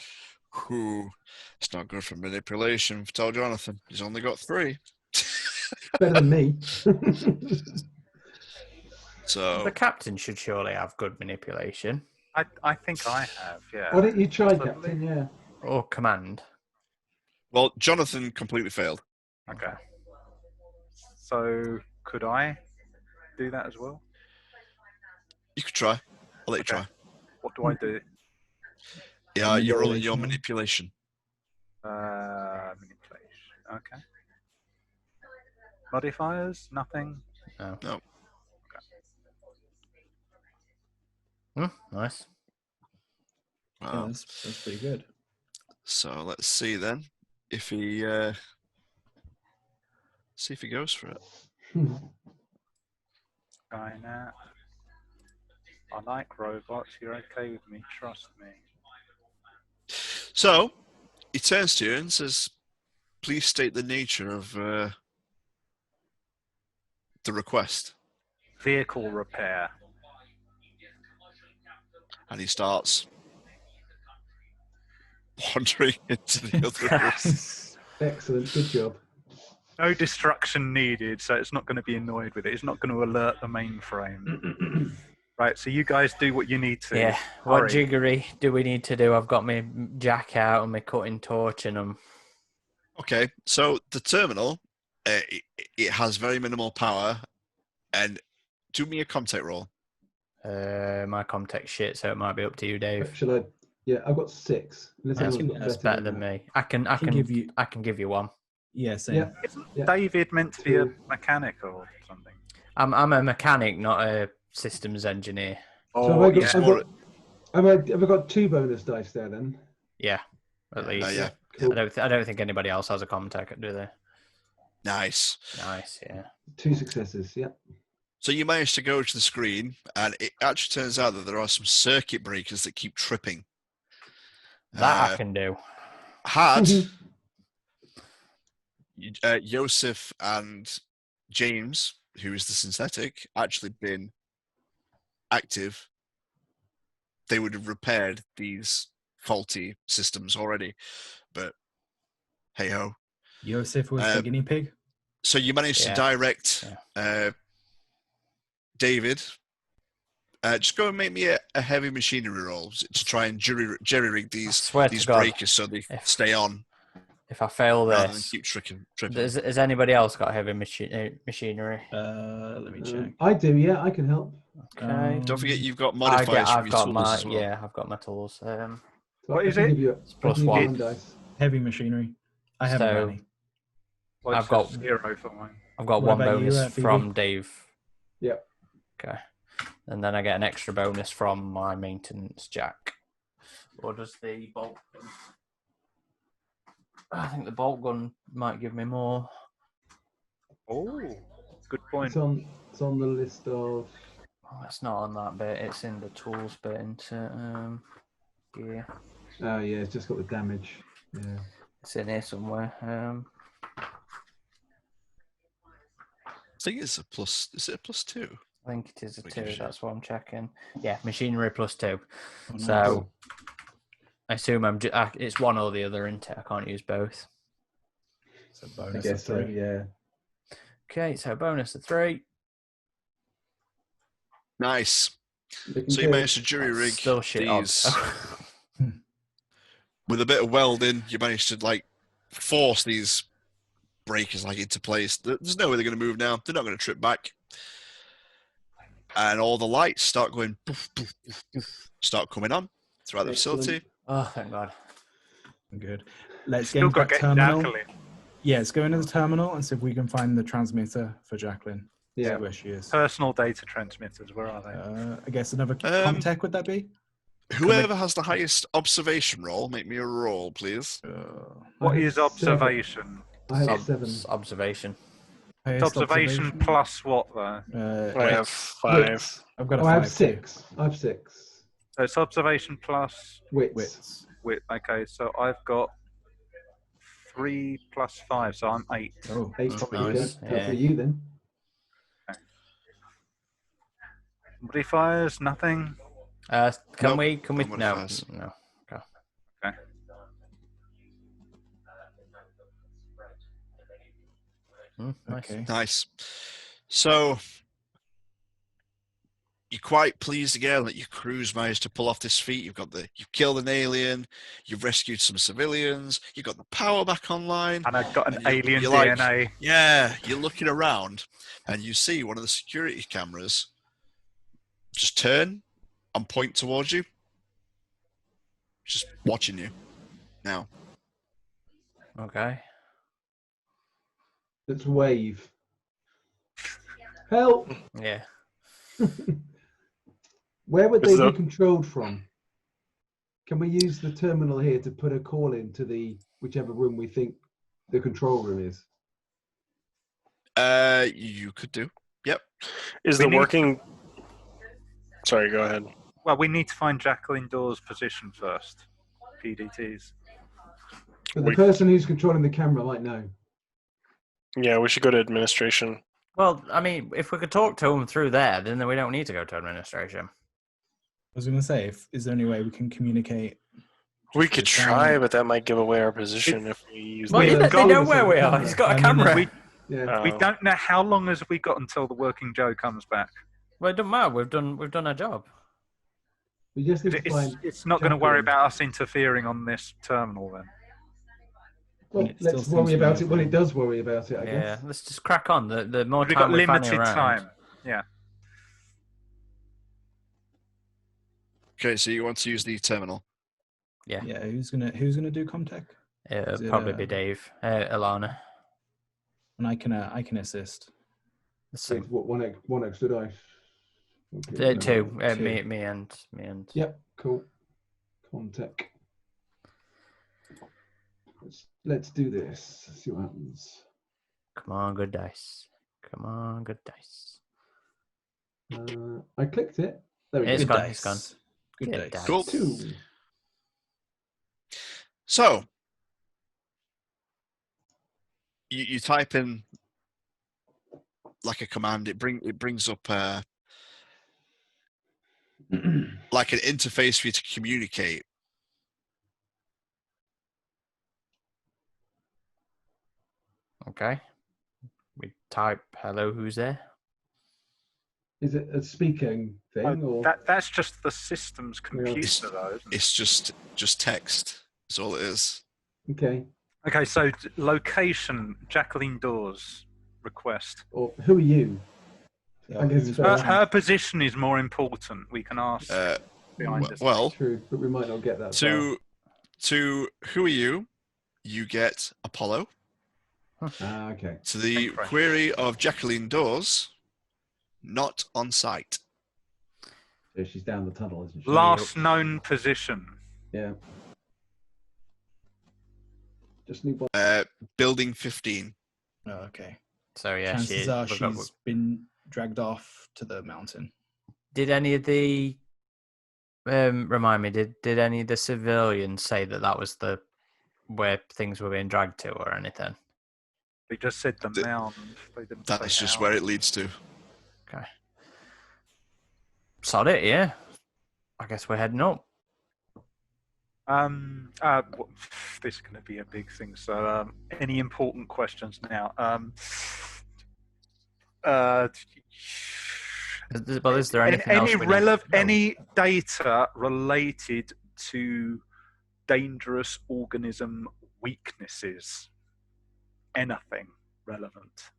It's not good for manipulation. Tell Jonathan. He's only got 3. Better than me. So The captain should surely have good manipulation I think I have, yeah. Why don't you try, Captain? Yeah. or command. well, Jonathan completely failed. Okay. So could I do that as well? You could try. I'll let you Okay. try. What do I do? Yeah, you're rolling your manipulation. Manipulation. Okay. Modifiers? Nothing. No. Nice. Yeah, Wow. that's pretty good. So let's see then if he goes for it. Skynet. I like robots. You're okay with me. Trust me. So he turns to you and says, "Please state the nature of the request." Vehicle repair. And he starts wandering into the other room. Excellent. Good job. No destruction needed, so it's not going to be annoyed with it. It's not going to alert the mainframe. Right, so you guys do what you need to. Yeah. What Hurry. jiggery do we need to do? I've got my jack out and my cutting torch, and I'm Okay, so the terminal, it has very minimal power, and do me a contact roll. My contact shit, so it might be up to you, Dave. Shall I? Yeah, I've got 6. Unless That's- anyone's got That's better than that. me. I can give you. I can give you one. Yeah, same. Yeah. Isn't Yeah. David meant to be a 2. mechanic or something? I'm a mechanic, not a systems engineer. So Oh, have I got 2 bonus dice there then? Yeah, at least. yeah. Cool. I don't think anybody else has a contact, do they? Nice. Nice, yeah. 2 successes. Yeah. So you manage to go to the screen, and it actually turns out that there are some circuit breakers that keep tripping. That I can do. Had Yosef and James, who is the synthetic, actually been active, they would have repaired these faulty systems already. But hey ho. Yosef was the guinea pig. So you managed to direct David. Just go and make me a heavy machinery roll to try and jerry-rig these breakers so they stay on. If I fail rather than this, keep tripping. Has anybody else got heavy machinery? Let me check. I do, yeah, I can help. Okay. Don't forget you've got modifiers from your tools as well. Yeah, I've got my tools. So What I is can it? give you It's plus I can give you 1. dice. Heavy machinery. I haven't got any. Well, I've got 0 for mine. I've got What one about you, bonus Phoebe? from Dave. Yep. Okay. And then I get an extra bonus from my maintenance Jack. Or does the bolt gun? I think the bolt gun might give me more. Oh, good point. It's on the list of. Oh, it's not on that bit. It's in the tools bit into gear. Oh yeah, it's just got the damage. Yeah. It's in here somewhere. I think it's a plus. Is it a +2? I think it is a What 2. gives you- That's what I'm checking. Yeah, machinery +2. Oh, So nice. I assume it's one or the other, isn't it? I can't use both. It's a I bonus of guess so. 3. Yeah. Okay, so bonus of 3. Nice. Looking So you good. managed to jury-rig Still shit these odds. with a bit of welding. You managed to force these breakers into place. There's no way they're going to move now. They're not going to trip back. And all the lights start going poof, poof, poof, poof, start coming on throughout the Excellent. facility. Oh, thank God. Good. Let's get Still into got that to get terminal. Jacqueline. Yeah, let's go into the terminal and see if we can find the transmitter for Jacqueline. Yeah. See where she is. Personal data transmitters, where are they? I guess another contact would that be? Whoever has the highest observation roll, make me a roll, please. What I is have observation? I have 7. Observation. It's observation plus what, though? I have 5. I've got a Oh, I 5 have 6. I have 6. So it's observation plus Wits. wit. Okay, so I've got 3 plus 5, so I'm 8. Oh, 8. That's Okay. nice, Hopefully yeah. you then. Modifiers, nothing. Nope, Can we? no No, modifiers. no. Okay. Okay. Nice. okay. Nice. So you're quite pleased again that your crew's managed to pull off this feat. You've killed an alien, you've rescued some civilians, you've got the power back online. And I've got an And alien you're like- DNA. Yeah, you're looking around and you see one of the security cameras just turn and point towards you. Just watching you now. Okay. Let's wave. Help! Yeah. Where would Is they there- be controlled from? Can we use the terminal here to put a call into the whichever room we think the control room is? You could do. Yep. Is We the need- working? Sorry, go ahead. Well, we need to find Jacqueline Dawes' position first. PDTs. But the We- person who's controlling the camera might know. Yeah, we should go to administration. Well, I mean, if we could talk to them through there, then we don't need to go to administration. I was going to say, is there any way we can communicate? We just could with sound? try, but that might give away our position if we use. Well, Yeah, yeah, there's they know goggles where on we the are. camera. He's got a I mean, camera. We, Yeah. we don't know how long has we got until the working Joe comes back. Well, it doesn't matter. We've done our job. We just need to find. It's not going to worry Jacqueline. about us interfering on this terminal then. Well, it still let's seems worry to be about it when okay. it does worry about it, I Yeah, guess. let's just crack on. The more We've time got we're fanning limited around. time. Yeah. Okay, so you want to use the terminal. Yeah, Yeah, who's gonna do Comtech? it'll Is it, probably be Dave, Alana. And I can assist. So, With what, one extra dice? Okay, two. Two. Me and. Yep, cool. Comtech. Let's do this. See what happens. Come on, good dice. Come on, good dice. I clicked it. There we It's go. gone. It's gone. Good Good dice. dice. Cool. 2. So you type in like a command. It brings up like an interface for you to communicate. Okay. We type hello, who's there? Is it a speaking thing or? That's just the system's computer, though, isn't it? It's just text. That's all it is. Okay. Okay, so location, Jacqueline Dawes, request. Or who are you? Yeah, I guess who's Her- watching? Her position is more important. We can ask behind us. Well, True, but we might not get that far. to who are you? You get Apollo. Okay. To the Thank you. query of Jacqueline Dawes, not on site. So she's down the tunnel, isn't she? Last known position. Yeah. Just need one. Building 15. Oh, okay. So yeah, Chances are we've got- she's been dragged off to the mountain. Did any of the remind me? Did any of the civilians say that was the where things were being dragged to or anything? They just said the mound. They didn't say That's just how. where it leads to. Okay. Sod it, yeah. I guess we're heading up. This is going to be a big thing. So, any important questions now? But is there anything else we need to know? any data related to dangerous organism weaknesses? Anything relevant?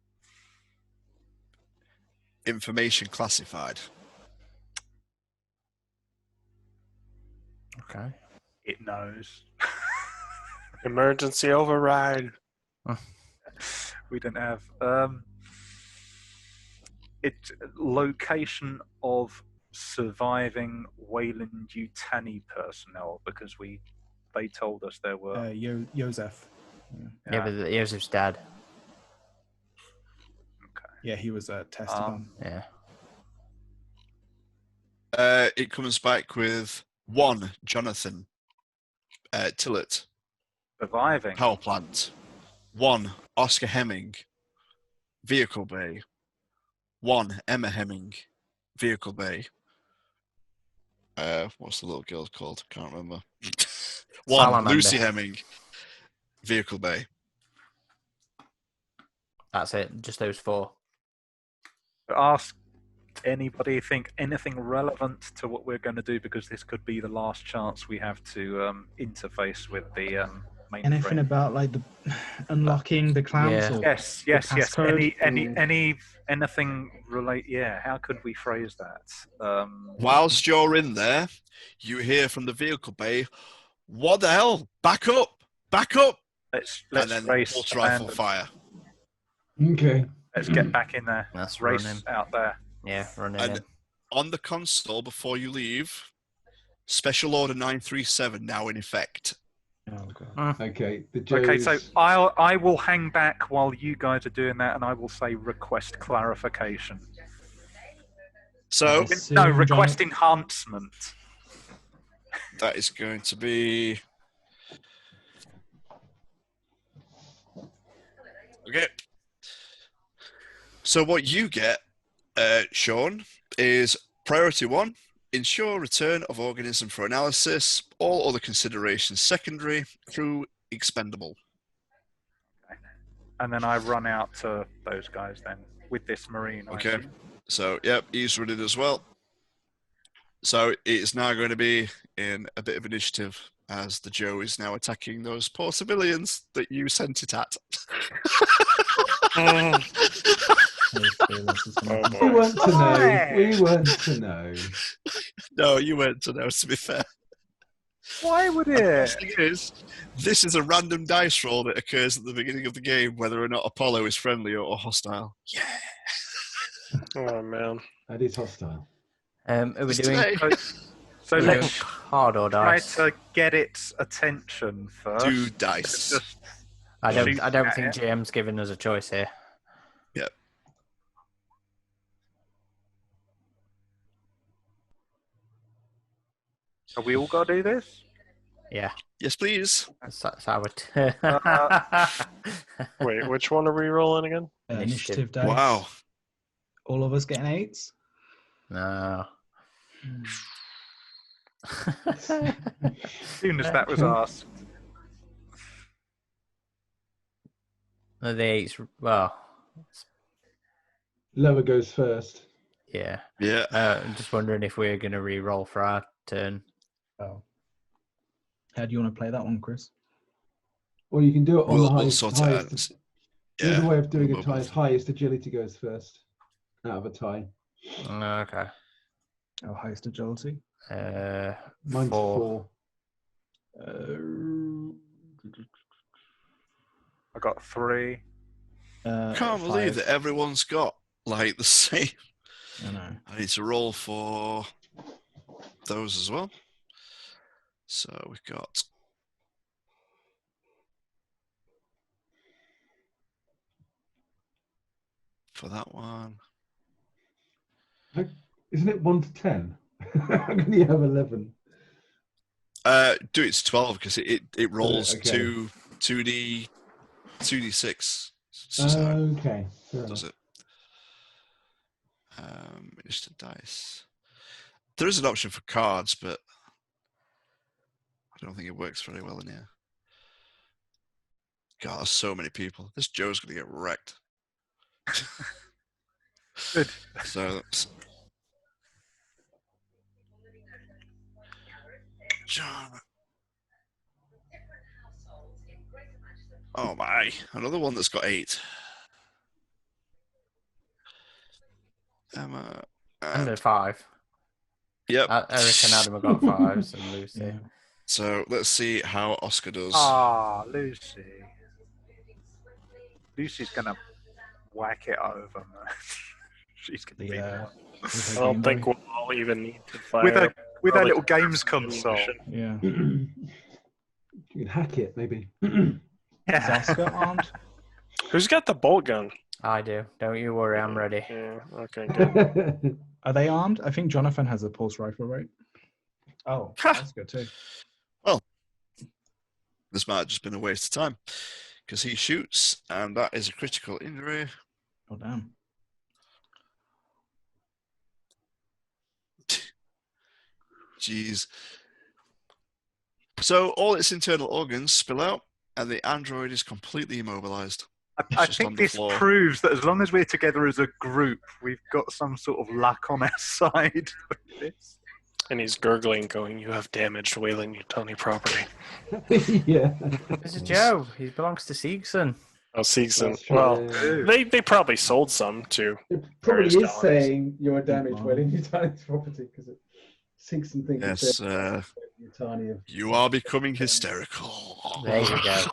Information classified. Okay. It knows. Emergency override. We don't have location of surviving Wayland Yutani personnel because they told us there were. Joseph. Yeah, but Joseph's dad. Okay. Yeah, he was tested on. Yeah. It comes back with 1 Jonathan Tillett, Surviving. power plant. 1 Oscar Hemming, vehicle bay. 1 Emma Hemming, vehicle bay. What's the little girl called? Can't remember. 1 Salamander. Lucy Hemming, vehicle bay. That's it. Just those 4. Ask anybody think anything relevant to what we're going to do because this could be the last chance we have to interface with the mainframe. Anything about like the unlocking the clamps? Yeah. Or Yes. passcode? Anything relate? Yeah. How could we phrase that? Whilst you're in there, you hear from the vehicle bay, "What the hell? Back up! Back up!" Let's and then race. pulse rifle abandon. fire. Okay. Let's get back in there. That's Race running. out there. Yeah, running And in. on the console, before you leave, Special Order 937 now in effect. Oh god. Okay. The Okay, so Joes- I will hang back while you guys are doing that, and I will say request clarification. So Nice. No, Soon, request John- enhancement. that is going to be okay. So what you get, Sean, is priority 1: ensure return of organism for analysis. All other considerations secondary through expendable. And then I run out to those guys then with this marine. I Okay. assume. So yep, he's running as well. So it's now going to be in a bit of initiative as the Joe is now attacking those poor civilians that you sent it at. Mm. Oh, We boy. want to know. Why? We want to know. No, you weren't to know, to be fair. Why would And the it? best thing is, this is a random dice roll that occurs at the beginning of the game, whether or not Apollo is friendly or hostile. Oh, man. That is hostile. Are we Just doing today. So we're doing let's card or try dice? to get its attention first. Do dice. Just I shoot don't at think it. GM's giving us a choice here. Yep. Have we all got to do this? Yeah, Yes, please. that's our turn. Wait, which one are we rolling again? Initiative dice. Wow. All of us getting 8s? No. As soon as that was asked. The 8s, well, Lower goes first. yeah. Yeah. I'm just wondering if we're going to re-roll for our turn. Oh. How do you want to play that one, Chris? Or you can do it on the We'll highest. sort it out. highest. Yeah. The other way of doing a we'll tie both- is highest agility goes first. Out of a tie. Okay. Oh, highest agility. Mine's 4. I got 3. Can't believe that everyone's got like the same. I know. I need to roll for those as well. So we've got for that one. Isn't it 1 to 10? How can you have 11? Do it to 12 because it rolls okay. 2d6. So Okay. Fair does enough. it? Just a dice. There is an option for cards, but I don't think it works very well in here. God, there's so many people. This Joe's going to get wrecked. Good. So that's John. Oh my! Another one that's got 8. Emma. Under And, 5. yep. Eric and Adam have got 5s and Lucy. Yeah. So let's see how Oscar does. Ah, Lucy. Lucy's going to whack it over, man. She's going to be Yeah. I don't think we'll all even need to fire. with her Probably little games console. Yeah. You can hack it, maybe. Is Yeah. Oscar armed? Who's got the bolt gun? I do. Don't you worry, I'm ready. Yeah, okay, good. Are they armed? I think Jonathan has a pulse rifle, right? Oh, that's good too. This might have just been a waste of time because he shoots, and that is a critical injury. Oh, damn. Jeez. So all its internal organs spill out, and the android is completely immobilized. I just on think the this floor. proves that as long as we're together as a group, we've got some sort of luck on our side with this. And he's gurgling, going, "You have damaged Weyland-Yutani property." Yeah. This is Joe. He belongs to Siegson. Oh, Siegson. That's true, Well, yeah. they probably sold some to. It probably various is colonies. saying you're damaged Wow. when you Yutani's property because it sinks and thinks Yes, it's Yutani of you are becoming hysterical. There you go.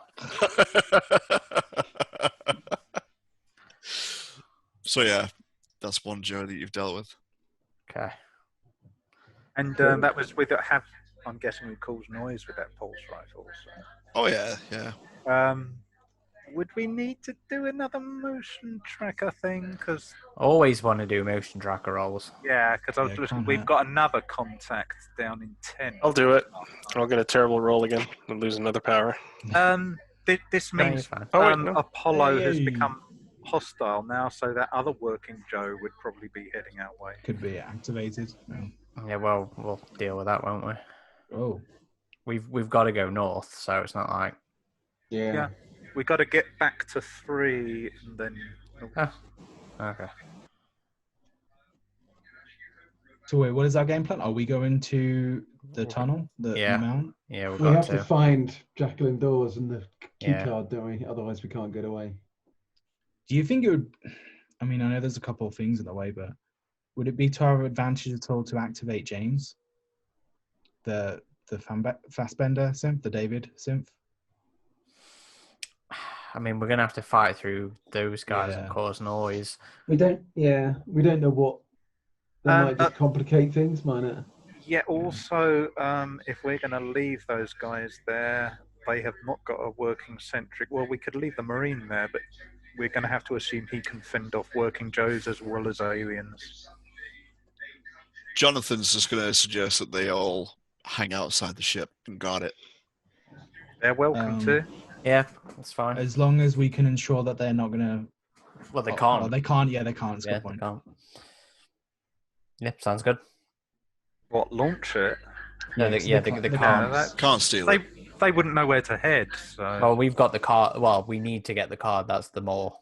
So yeah, that's one Joe that you've dealt with. Okay. And that was with I'm guessing we caused noise with that pulse rifle. Oh yeah, yeah. So. Would we need to do another motion tracker thing? Because Always want to do motion tracker rolls. I was Yeah, looking. can't We've hurt. got another contact down in 10. I'll do it. I'll get a terrible roll again and lose another power. This No, means you're fine. Oh, wait, no. Apollo has Hey. become hostile now, so that other working Joe would probably be heading our way. Could be activated. No. Yeah, well, we'll deal with that, won't we? Oh. We've got to go north, so it's not like yeah. We got to get back to 3 and then. okay. So wait, what is our game plan? Are we going to the tunnel, the Yeah. mount? Yeah, we've We got have to to. find Jacqueline Dawes and the key Yeah. card, don't we? Otherwise, we can't get away. Do you think it would? I mean, I know there's a couple of things in the way, but would it be to our advantage at all to activate James, the Fassbender synth, the David synth? I mean, we're gonna have to fight through those guys and Yeah. cause noise. We don't know what. That might just complicate things, might it? Yeah, also, if we're going to leave those guys there, they have not got a working centric. Well, we could leave the Marine there, but we're going to have to assume he can fend off working Joes as well as aliens. Jonathan's just going to suggest that they all hang outside the ship and guard it. They're welcome to. Yeah, that's fine. As long as we can ensure that they're not going to. Well, they can't. Well, they can't. Yeah, they can't. That's a Yeah, good they point. can't. Yep, sounds good. What, launch it? No, they they can't. that- Can't steal it. They wouldn't know where to head. So Well, we've got the card. Well, we need to get the card. That's the more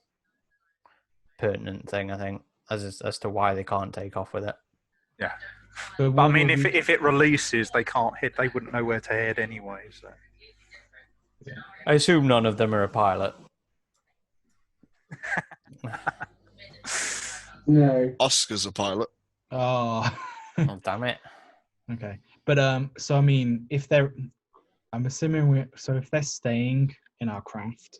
pertinent thing, I think, as to why they can't take off with it. yeah. But I what mean, would if it releases, they can't hit. They wouldn't know where to head anyway. So I assume none of them are a pilot. No. Oscar's a pilot. Oh. Oh, damn it. Okay, but so I mean, if they're, I'm assuming if they're staying in our craft,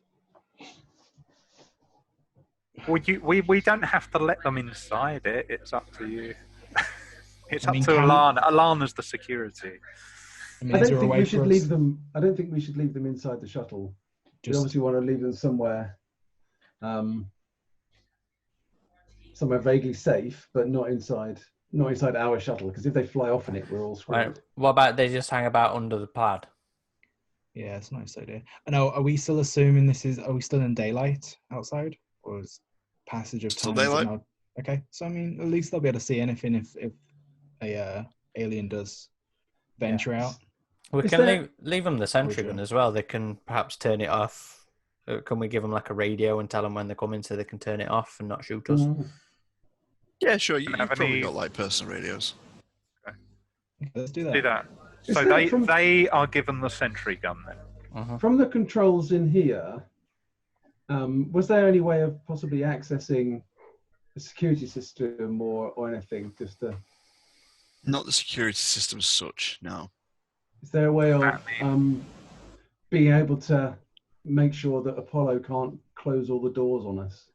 we don't have to let them inside it. It's up to you. It's I mean, up to can we- Alana. Alana's the security. I mean, I is don't there a think way we for should us leave them. I don't think we should leave them inside the shuttle. We just obviously want to leave them somewhere vaguely safe, but not inside our shuttle. Because if they fly off in it, we're all screwed. Right. What about they just hang about under the plaid? Yeah, it's a nice idea. And are we still assuming are we still in daylight outside, or is passage of Still time? is it daylight. not- Okay, so I mean, at least they'll be able to see anything if a alien does venture out. We Is can there- leave them the sentry gun you? as well. They can perhaps turn it off. Can we give them like a radio and tell them when they're coming so they can turn it off and not shoot us? Mm. Yeah, sure. You've have probably any- got like personal radios. Okay, let's do that. Do that. Is So that from- they are given the sentry gun then. Mhm. From the controls in here, was there any way of possibly accessing the security system or anything? Not the security system as such. No. Is there a way of Batman. being able to make sure that Apollo can't close all the doors on us?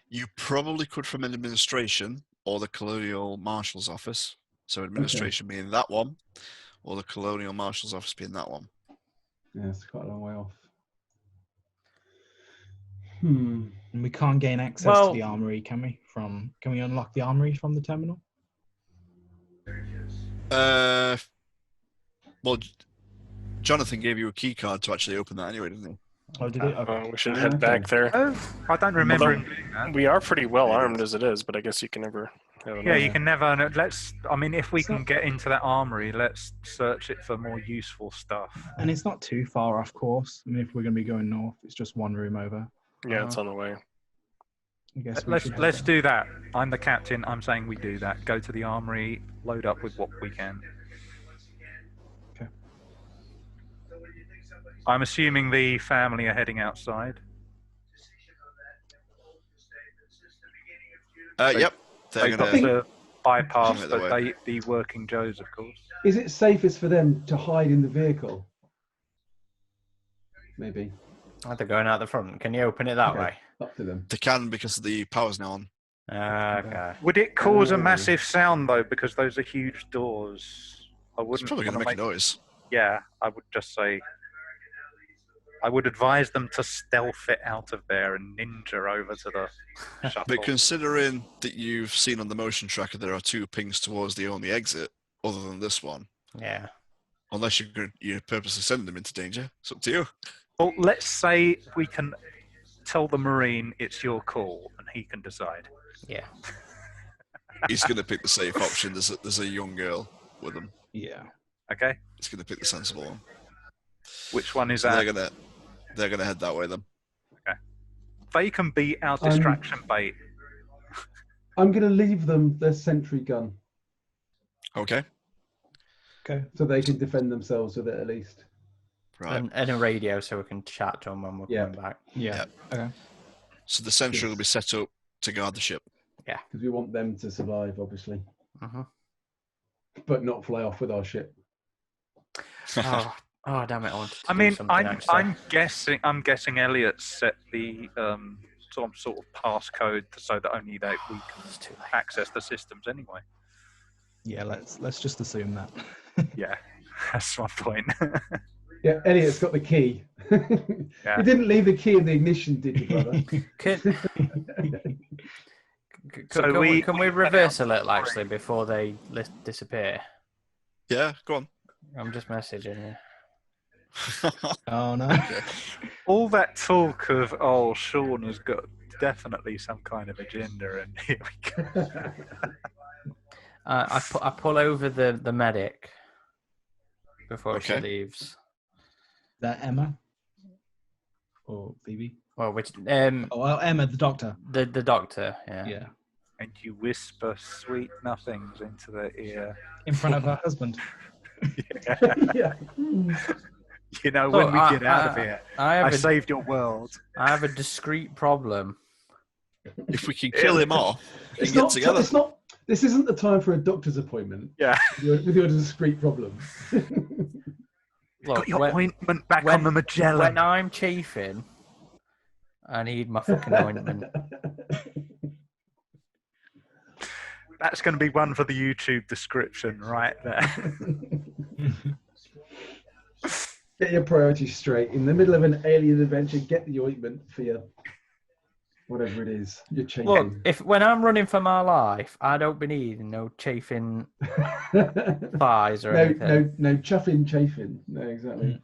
You probably could from an administration or the Colonial Marshal's office. So administration being that one, or the Colonial Marshal's office being that one. Yeah, it's quite a long way off. Hmm. And we can't gain access Well- to the armory, can we? Can we unlock the armory from the terminal? Well, Jonathan gave you a key card to actually open that anyway, didn't he? Oh, did it? Okay. We should Okay. head back there. Oh, I don't remember Although- him doing that. We are pretty well armed as it is, but I guess you can never. Have Yeah, enough. you can never. I mean, if we It's can not- get into that armory, let's search it for more useful stuff. And it's not too far off course. I mean, if we're going to be going north, it's just one room over. Yeah, it's on the way. I guess we Let's should let's head do that. I'm the captain. I'm saying we do that. Go to the armory, load up with what we can. Okay. I'm assuming the family are heading outside. Yep. They're They've got gonna. to bypass Out the way. the working Joes, of course. Is it safest for them to hide in the vehicle? Maybe. They're going out the front. Can you open it that Okay. way? Up to them. They can because the power's now on. Okay. Would it cause a Oh. massive sound though? Because those are huge doors. I It's wouldn't. probably going to wanna make a noise. Yeah, I would just say. I would advise them to stealth it out of there and ninja over to the shuttle. But considering that you've seen on the motion tracker there are 2 pings towards the only exit, other than this one, Yeah. unless you're purposely sending them into danger, it's up to you. Well, let's say we can tell the Marine it's your call and he can decide. Yeah. He's going to pick the safe option. There's a young girl with him. Yeah. Okay? He's going to pick the sensible one. Which one is So that? they're gonna head that way then. They can be our I'm- distraction bait. I'm going to leave them their sentry gun Okay. Okay. so they can defend themselves with it at least. Right. And a radio so we can chat to them when we're Yeah. coming back. Yeah. Yep. Okay. So the sentry will be set up to guard the ship. Because we want them to survive, obviously, Mhm. but not fly off with our ship. Oh, damn it! I wanted to I do mean, something actually. I'm guessing Elliot set the some sort of passcode so that only we It's too can late. access the systems anyway. Yeah. Let's just assume that. Yeah, that's my point. Yeah, Elliot's got the key. Yeah. You didn't leave the key in the ignition, did you, brother? Can we reverse a little actually before they disappear? Yeah, go on. I'm just messaging you. Oh no. All that talk of Sean has got definitely some kind of agenda, and here we go. I pull over the medic before she Okay. leaves. Is that Emma or Phoebe? Well, which Oh, well, Emma, the doctor. the doctor, yeah. Yeah. And you whisper sweet nothings into their ear. In front of her husband. Yeah. You know, Look, when we get out of here, I saved your world. I have a discrete problem. If we can kill him off and It's get not, together. it's not. This isn't the time for a doctor's appointment. Yeah. With your discrete problem. Look, Got your ointment back on the Magellan. When I'm chafing, I need my fucking ointment. That's going to be one for the YouTube description right there. Get your priorities straight. In the middle of an alien adventure, get the ointment for your whatever it is you're changing. Look, when I'm running for my life, I don't be needing no chafing thighs or anything. No chuffing, chafing. No, exactly.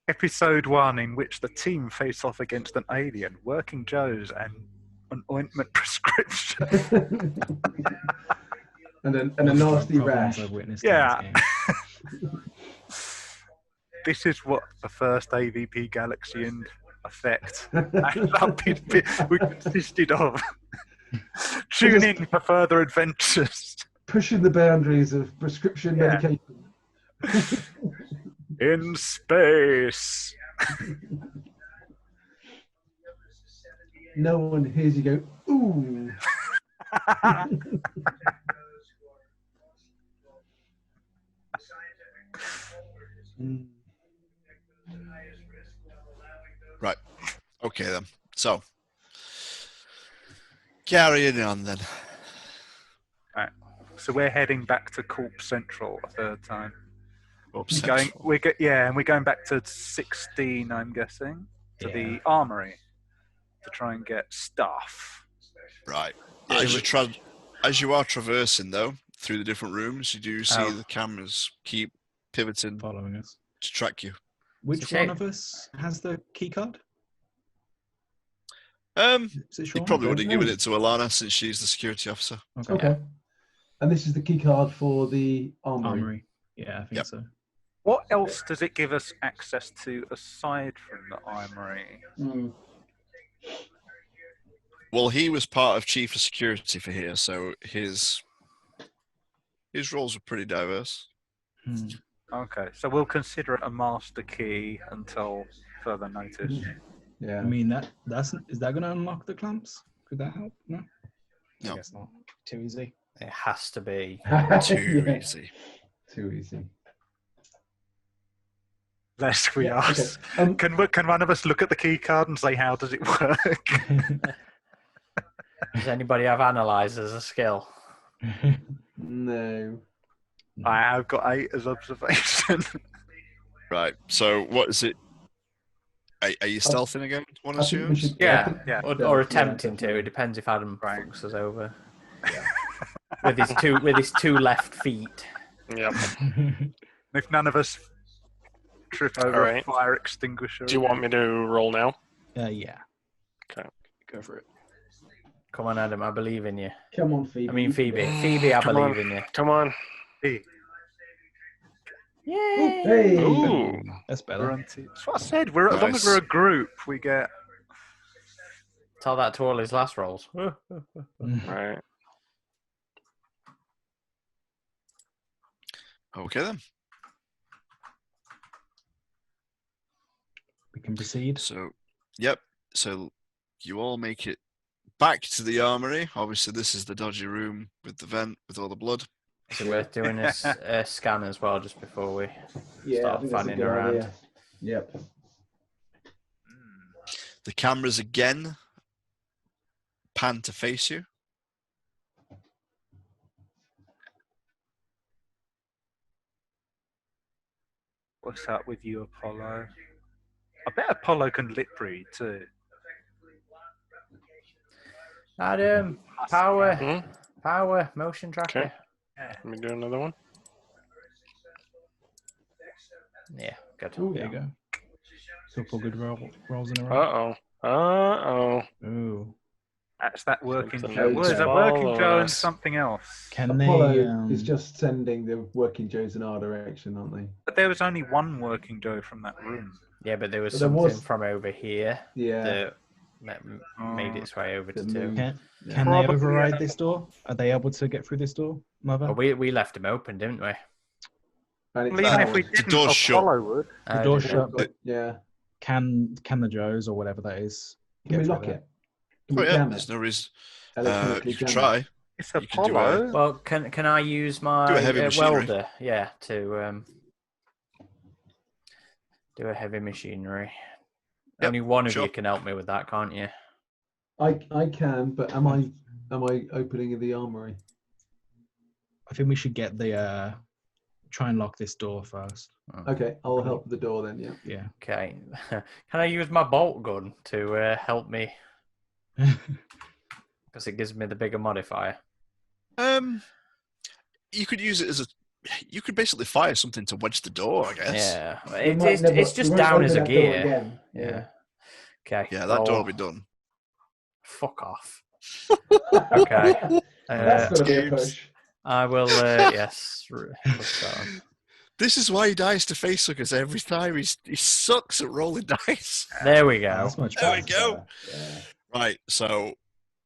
Episode 1, in which the team face off against an alien, working Joes, and an ointment prescription. and a nasty rash. I've witnessed Yeah. in this game. This is what the first AVP Galaxy and effect we consisted of. Tune in for further adventures. Pushing the boundaries of prescription medication. In space. No one hears you go, ooh. Right. Okay then. So carrying on then. Right. So we're heading back to Corp Central a third time. Upset. And we're going back to 16, I'm guessing, to the armory to try and get stuff. Right. As you are traversing though through the different rooms, you do see the cameras keep pivoting Following us. to track you. Which one of us has the key card? Is it You Sean? probably would have No. given it to Alana since she's the security officer. Okay. And this is the key card for the armory. Armory. Yeah, I think Yep. so. What else does it give us access to aside from the armory? Well, he was part of chief of security for here, so his roles were pretty diverse. Okay, so we'll consider it a master key until further notice. Yeah. I mean, is that going to unlock the clamps? Could that help? No. No. I guess not. Too easy. It has to be. Too Yeah. easy. Too easy. Lest we Yeah, ask. okay. Can one of us look at the key card and say, how does it work? Does anybody have analyze as a skill? No. I have got 8 as observation. Right. So what is it? Are you stealthing again? One I think we assumes. should- Yeah, yeah. or attempting to. It depends if Adam fucks us over with his two left feet. Yep. If none of us trip over All a right. fire extinguisher. Do you want me to roll now? Yeah. Okay. Go for it. Come on, Adam. I believe in you. Come on, Phoebe. I mean, Phoebe. Phoebe, I Come believe on. in you. Come on. Hey, Yay! Hey. Ooh. That's we're better. on that's what I said. As long as Nice. we're a group, we get. Tell that to all his last rolls. Right. Okay then. We can proceed. So, yep. So you all make it back to the armory. Obviously, this is the dodgy room with the vent with all the blood. Is it worth doing a scan as well just before we Yeah, I start think that's a fanning good around? idea. Yep. The cameras again pan to face you. What's up with you, Apollo? I bet Apollo can lip read too. Adam, power, motion tracker. Okay. Let me do another one. Yeah, good. Oh, There yeah. you go. Couple good rolls in a Uh row. oh. Uh oh. Ooh. That's that working Something Joe. else What is that followed working Joe and us. something else? Can Apollo they? is just sending the working Joes in our direction, aren't they? But there was only one working Joe from that room. Yeah, but there was But there something was- from over here Yeah. that made its way over to That two. moved. Can Yeah. they Probably override another- this door? Are they able to get through this door, Mother? But we left him open, didn't we? And it's Well, even if we powered. The didn't, door's shut. Apollo would. The door's did shut, we? but Yeah. can the Joes or whatever that is? Can we get through lock there? it? Can Oh we yeah, jam there's it? no reason. Electronically You could jam it? try. It's You can do Apollo. Well, can I use my Do a heavy machinery. welder? Yeah, to do a heavy machinery. Yep, Only one of sure. you can help me with that, can't you? I can, but am I opening the armory? I think we should get the try and lock this door first. Okay, I'll help the door then. Yeah. Yeah. Okay. Can I use my bolt gun to help me? Because it gives me the bigger modifier. You could use it as a. You could basically fire something to wedge the door, I guess. Yeah, We might never- it's we just won't down open as a that door gear. again. Yeah. Okay. Yeah, that door well, will be done. Fuck off. Okay. That's gonna be a James. push. I will. Yes. Push that on. This is why he dies to facehuggers every time. He sucks at rolling dice. There we go. That's much There we better. go. Yeah. Right, so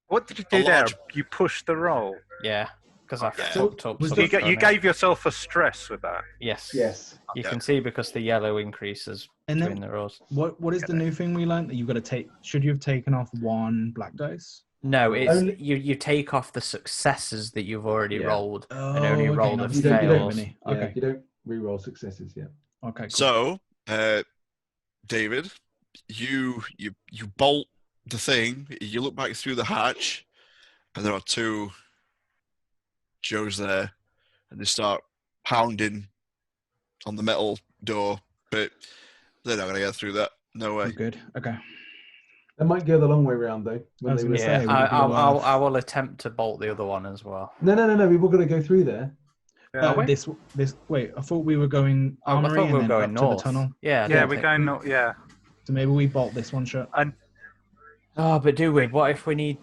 What did you do A there? large- You pushed the roll. Yeah, because I Okay. fucked up. Was So something you on it. gave yourself a stress with that. Yes. Yes. You Okay. can see because the yellow increases And between then the rows. what is the new thing we learned that you've got to take? Should you have taken off one black dice? No, it's Only- you take off the successes that you've already Yeah. rolled Oh, and only roll not the You don't- you don't- fails. any. Yeah, Okay. you don't re-roll successes. Yeah. Okay. Cool. So, David, you bolt the thing. You look back through the hatch, and there are two Joes there, and they start pounding on the metal door, but they're not going to get through that. No We're way. good. Okay. They might go the long way round though. When I was they gonna were- say, Yeah, would it be I worth- will attempt to bolt the other one as well. No. We were going to go through there. Yeah, Oh, this. Wait, I thought we were going I armory thought we and were then going up north. to the tunnel. Yeah, yeah, don't we're think- going. Yeah, So maybe we bolt this one shut. Oh, but do we? What if we need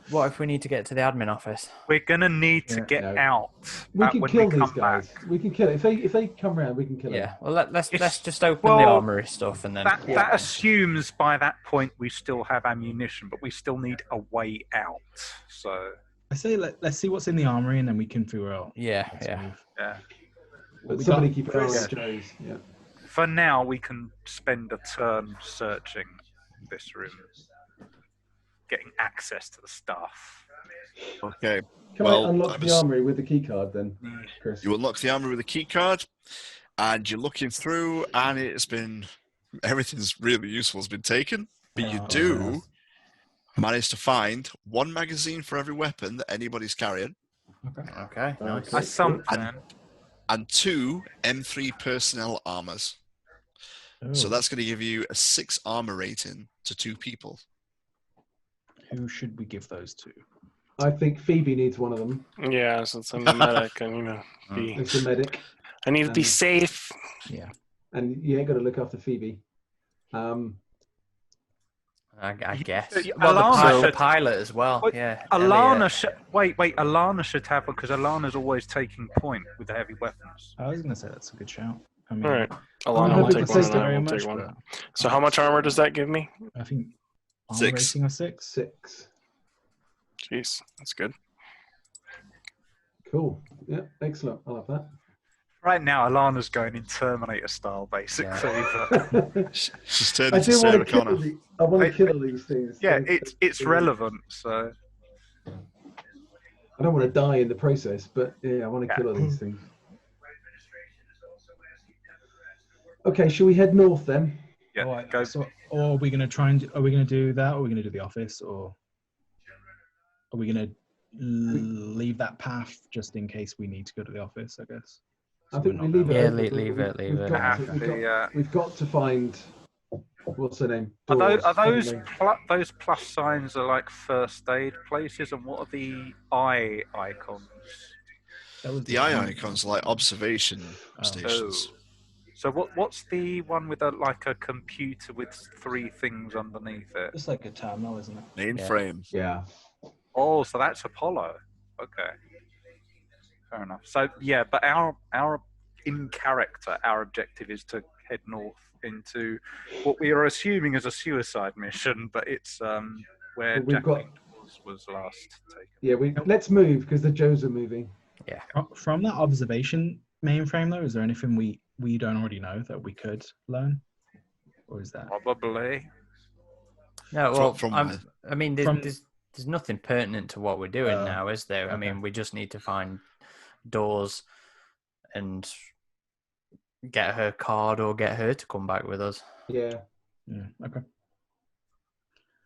to get to the admin office? we're gonna need to Yeah, get no. out. We can when kill we these come guys. back. We can kill it if they come round. We can kill Yeah. them. Well, let's It's- just open the well, armory stuff and then. That assumes by that point we still have ammunition, but we still need a way out. So I say let's see what's in the armory and then we can figure out. Yeah, next yeah. move. yeah, But we somebody got keep an eye on Chris. the Joes. Yeah. for now we can spend a turn searching this room, getting access to the stuff. Okay. Can Well, I unlock I the was- armory with the key card then, Chris? You unlock the armory with a key card, and you're looking through, and everything's really useful has been taken, but you Oh, do manage to find one magazine for every weapon that anybody's carrying, Okay. Nice. That's something. and two M3 personnel armors. So Oh, that's going to give you a 6 armor rating to 2 people. who should we give those to? I think Phoebe needs one of them. Yeah, since I'm the medic, I need to be. It's the medic, I need to be Um, safe. Yeah. and you ain't got to look after Phoebe. I guess. Alana Well, the should- pilot as well. Wait, Yeah. Alana should wait. Alana should have because Alana's always taking point with the heavy weapons. I was gonna say that's a good shout. I mean, All right, I'm Alana not will happy take to one, say and I very will much, take one. but So how much armor does that give me? I think armor 6. rating of 6. 6. Jeez, that's good. Cool. Yeah, excellent. I love that. Right now, Alana's going in Terminator style, basically. But She's turned I into do want Sarah to kill Connor. these. I want to kill all these things. yeah, Don't- it's relevant. So I don't want to die in the process, but yeah, I want to Yeah. kill all these things. Okay, shall we head north then? yeah, All right, go. so, or are we going to try and are we going to do that, or are we going to do the office, or are we going to leave that path just in case we need to go to the office? I guess. I So think we're we not leave it. there. Yeah, open, leave but it, leave it. We've got to find. What's her name? Are Dawes, those haven't those plus signs are like first aid places, and what are the eye icons? That was The eye icons are like observation Oh. stations. So what's the one with like a computer with 3 things underneath it? It's like a terminal, isn't it? Mainframe. Yeah. Oh, so that's Apollo. Okay, fair enough. So yeah, but our in character, our objective is to head north into what we are assuming is a suicide mission, but it's where But we've got- Jacqueline was last taken. Yeah. Let's move because the Joes are moving. From that observation mainframe, though, is there anything we don't already know that we could learn, or is that? Probably. No, well, From I mean, from- there's nothing pertinent to what we're doing now, is there? I okay. mean, we just need to find Dawes and get her card or get her to come back with us. Yeah. Yeah. Okay.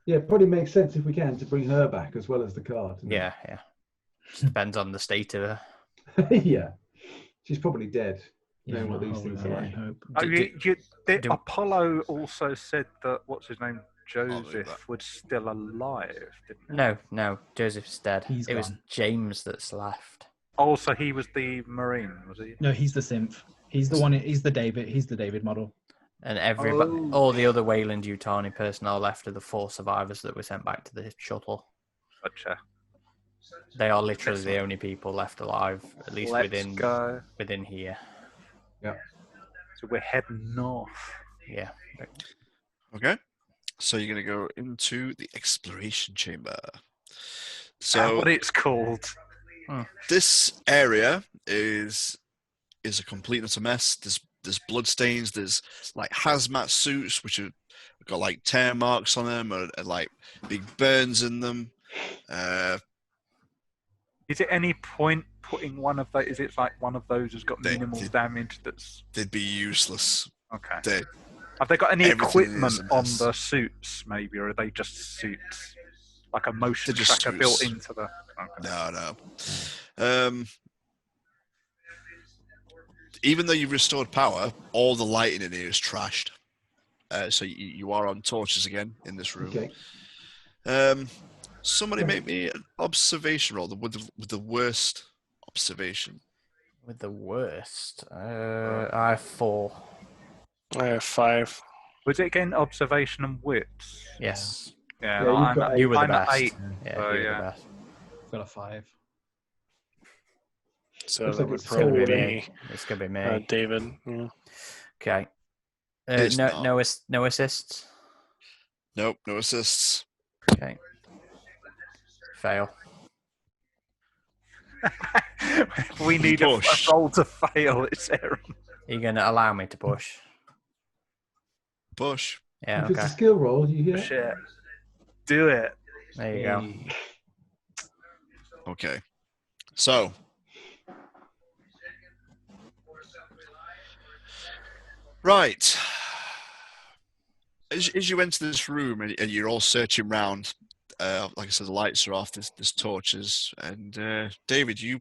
Yeah, it probably makes sense if we can to bring her back as well as the card. doesn't it? Yeah. Just depends on the state of her. Yeah. She's probably dead. Yeah. Knowing what not these holding things out are any like. hope. Oh, do- Apollo also said that what's his name, believe Joseph, that. was still alive, didn't he? No, Joseph's dead. He's it was gone. James that's left. Oh, so he was the Marine, was he? No, he's the synth. He's the one. He's the David. He's the David model. And Oh. all the other Wayland Yutani personnel left are the 4 survivors that were sent back to the shuttle. Gotcha. They are literally the only people left alive, at least Let's go. within here. So we're heading north. Yeah. Okay. So you're going to go into the exploration chamber. So So what it's called. this area is a complete and utter mess. There's blood stains. There's like hazmat suits which have got like tear marks on them and like big burns in them. Is it any point putting one of those? Is it like one of those has got They- minimal they- damage? That's They'd be useless. okay. Have they got any everything equipment is a on mess. the suits, maybe, or are they just suits? Like a motion They're just tracker built suits. into the. Okay. No. Even though you've restored power, all the lighting in here is trashed. So you are on torches again in this room. Okay. Somebody make me an observation roll with the worst observation. With the worst. I have 4. I have 5. Was it again observation and wits? Yes. Yeah, Yeah, you've got You were the I'm at best. 8. Yeah, So, you were the yeah. best. Got a 5. So Looks that like would it's probably forward, be It's gonna be me. David. Yeah. Okay. It's No, not. no assists. Nope, no assists. Okay. Fail. We need a Push. roll to fail. It's Aaron. Are you gonna allow me to push? Push. Yeah. If it's Okay. a skill roll, you hear? Shit. Do it. There you go. Hey. Okay. So. Right. As you enter this room and you're all searching around, like I said, the lights are off. There's torches, and David, you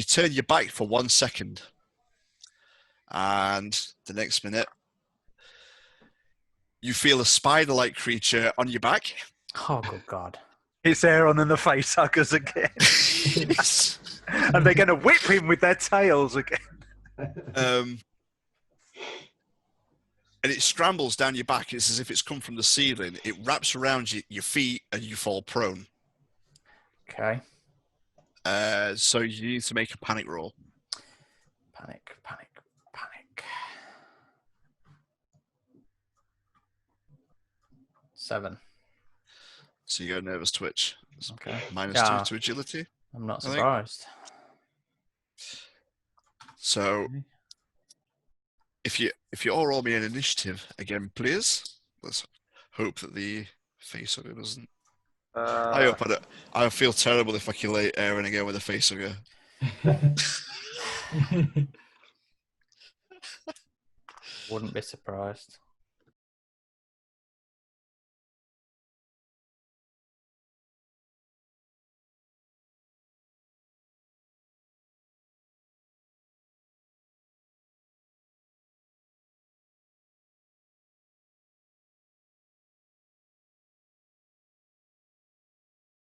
turn your back for 1 second, and the next minute, you feel a spider-like creature on your back. Oh, good God. It's Aaron and the face huggers again. Yes. And they're going to whip him with their tails again. And it scrambles down your back. It's as if it's come from the ceiling. It wraps around your feet, and you fall prone. Okay. So you need to make a panic roll. Panic. 7. So you go nervous twitch. It's Okay. -2 Yeah. to agility. I'm not I think- surprised. So if you all roll me an initiative again, please. Let's hope that the facehugger doesn't. I hope I don't. I feel terrible if I kill Aaron again with a facehugger. Wouldn't be surprised.